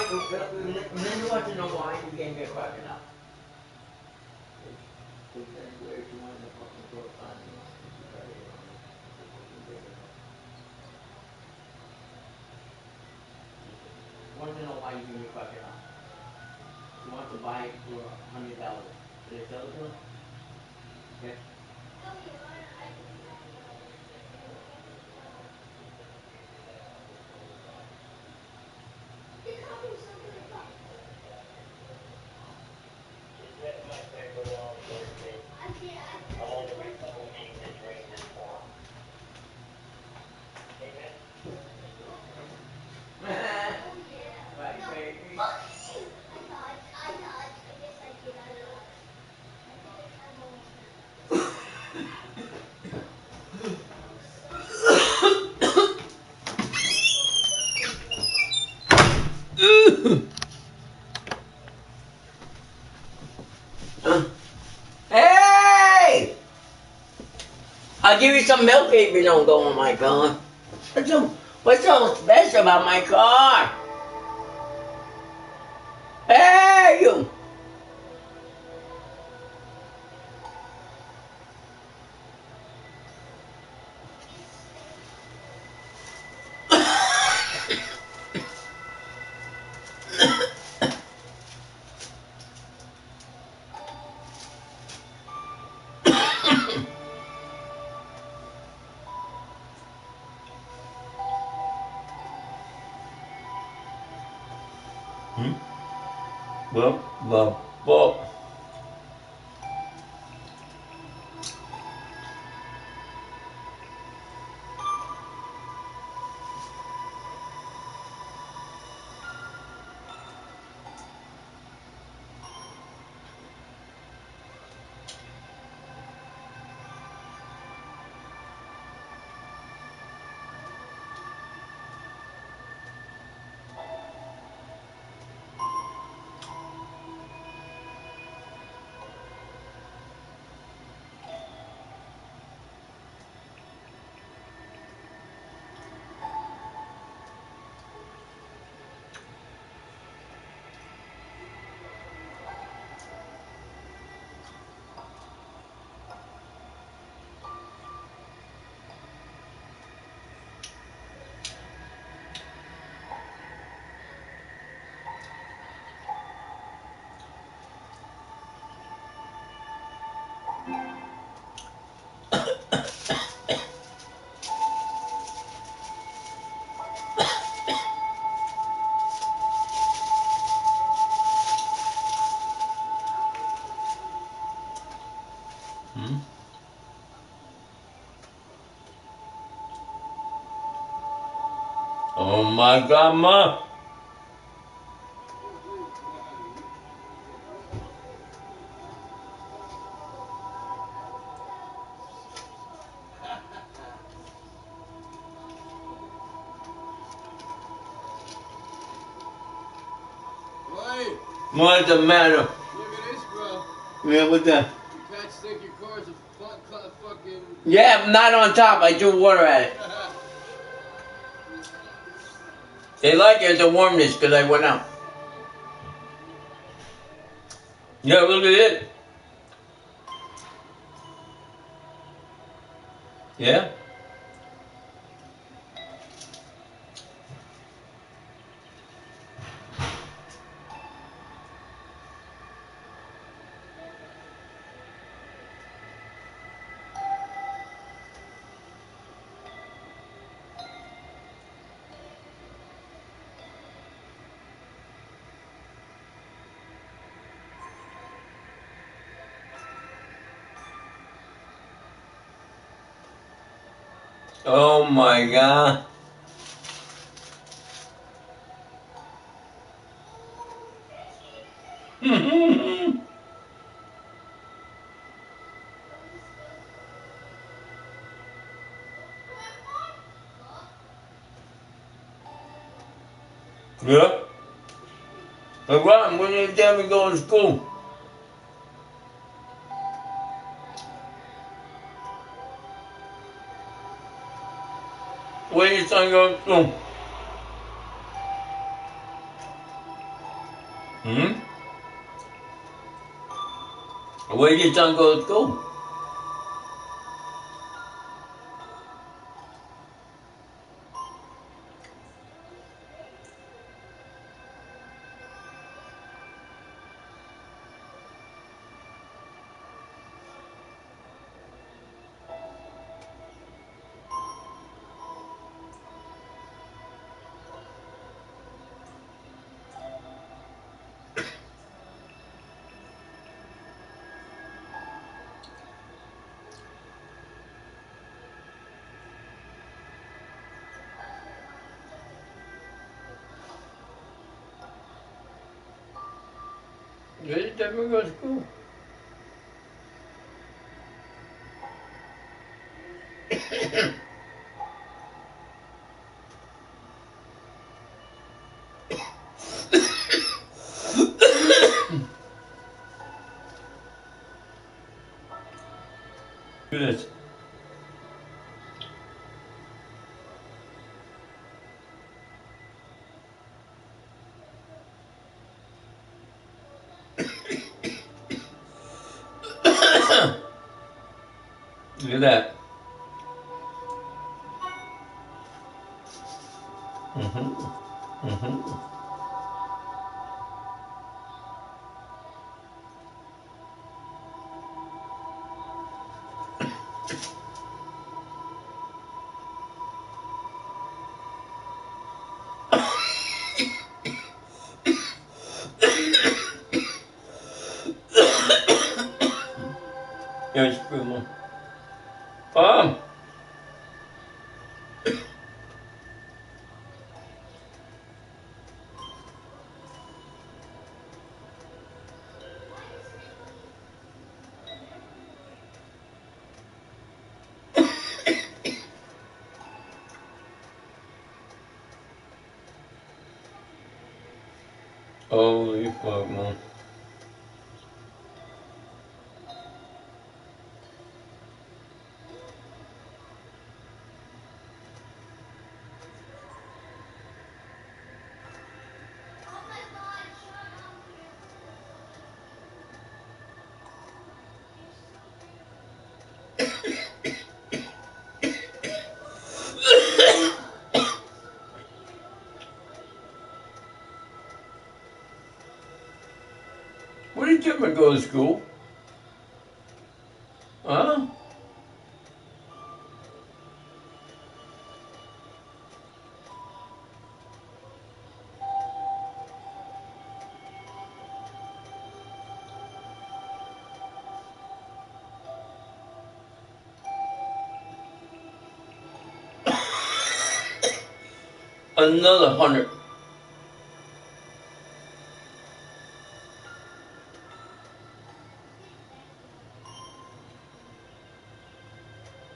Linda wants to know why you can't get fucking up. Want to know why you can get fucking up. You want to buy it for $100. Did I tell it to him? Okay. Hey! I'll give you some milk if you don't go in my car. What's so special about my car? Hey, you! Well. Oh my God, Ma. What's the matter? Look at this, bro. Yeah, what's that? You can't stick your car as a fucking... Yeah, not on top. I threw water at it. They like it, the warmness, because I went out. Yeah, look at it. Yeah? Oh my God. Yeah? Hey, Ron, when did Debbie go to school? Where did your son go to school? Where did your son go to school? Where did Debbie go to school? Do this. Look at that. Here's Primo. Holy fuck, man. Where did Jimmy go to school? Huh? Another 100.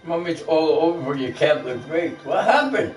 Mom, it's all over your Catholic faith. What happened?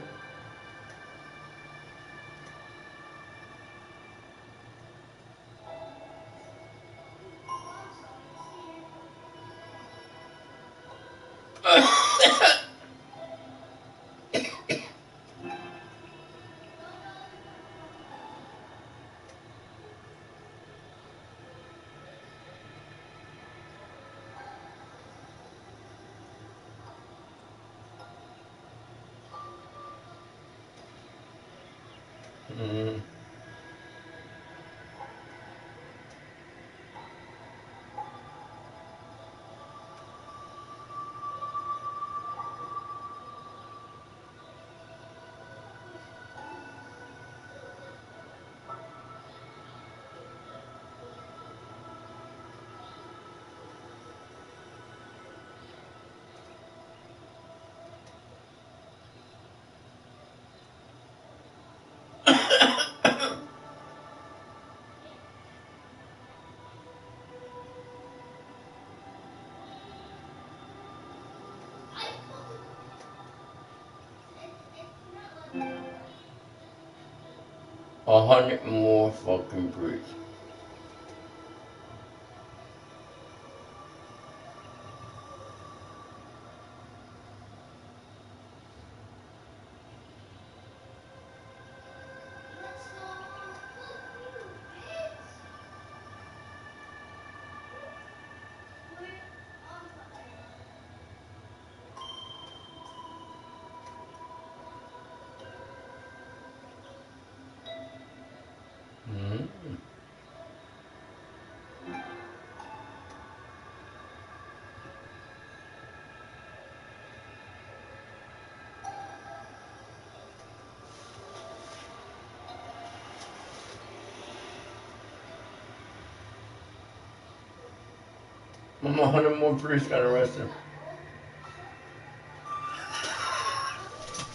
100 more fucking priests. Mama, 100 more priests got arrested.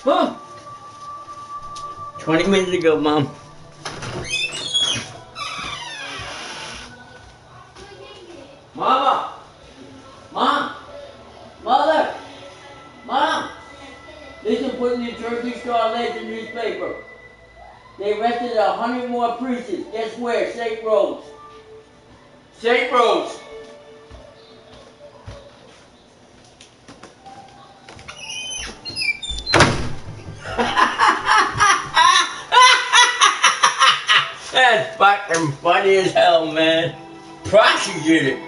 Huh? 20 minutes ago, Mom. Mama! Mom! Mother! Mom! Listen, put in the Turkey Star Legend newspaper. They arrested 100 more priests. Guess where? St. Rose. St. Rose. That's fucking funny as hell, man. Prosecuted.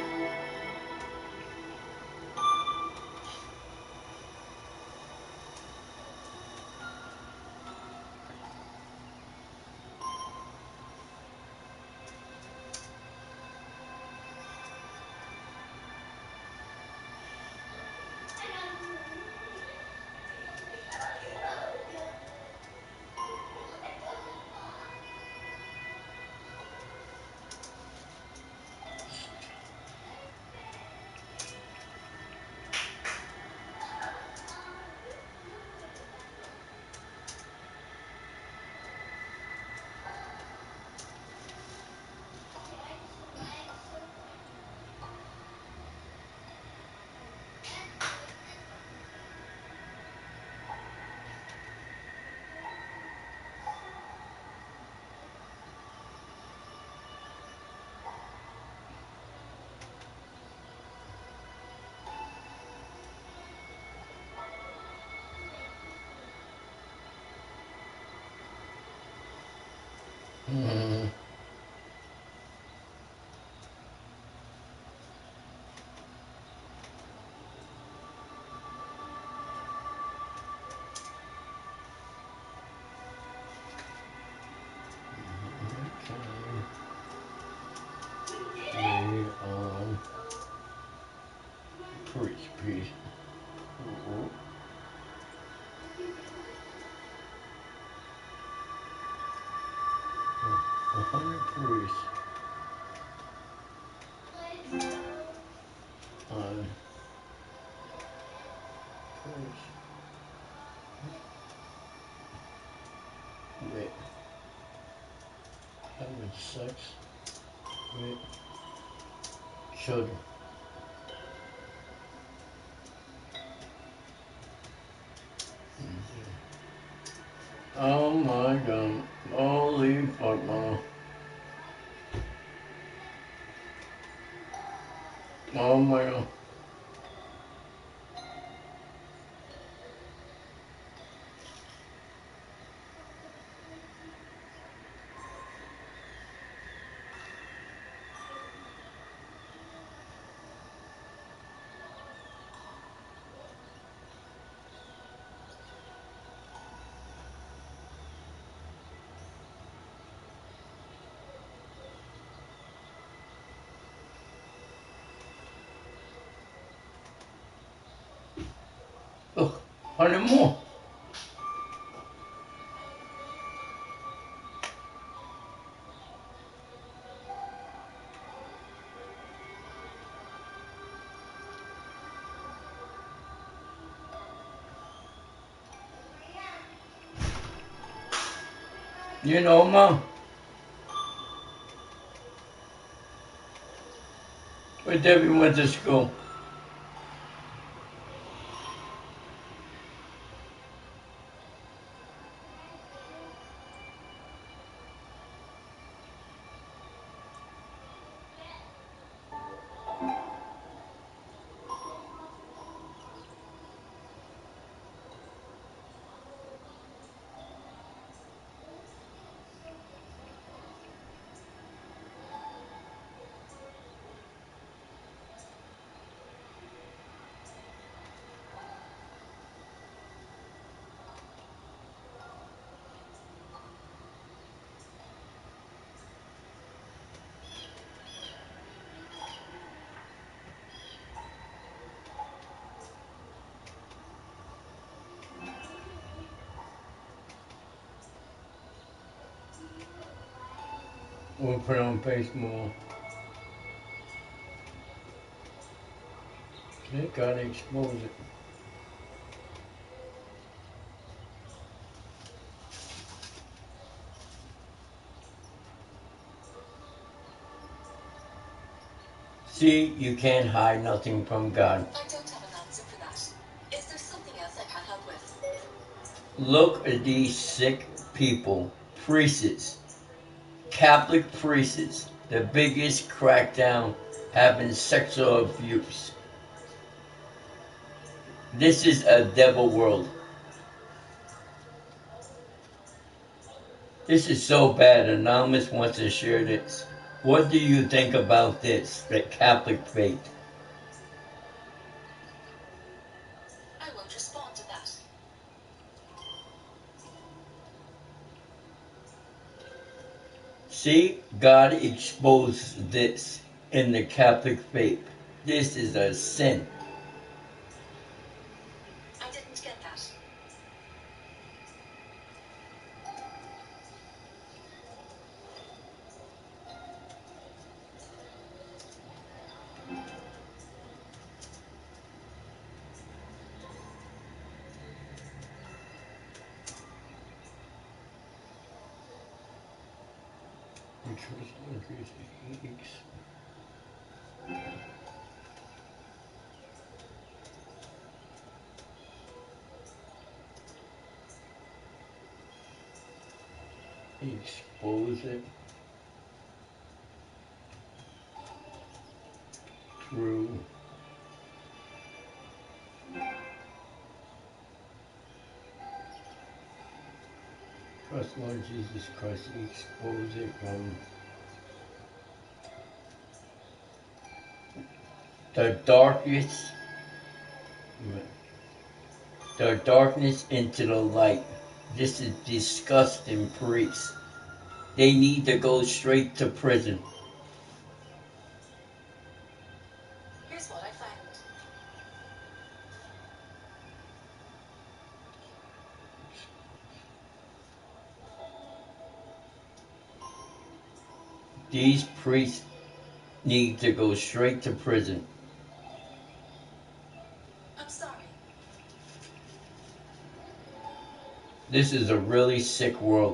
Priest. 100 priests. Wait. Having sex with children. Oh my God. Holy fuck, Mama. Oh my God. Oh, 100 more. You know, Mom, where Debbie went to school. We'll put on face more. Okay, gotta expose it. See, you can't hide nothing from God. I don't have an answer for that. Is there something else I can help with? Look at these sick people. Priests. Catholic priests. The biggest crackdown having sexual abuse. This is a devil world. This is so bad. Anonymous wants to share this. What do you think about this, the Catholic faith? I won't respond to that. See, God exposed this in the Catholic faith. This is a sin. I didn't get that. Expose it through trust Lord Jesus Christ. Expose it from the darkness into the light. This is disgusting, priests. They need to go straight to prison. Here's what I found. These priests need to go straight to prison. I'm sorry. This is a really sick world.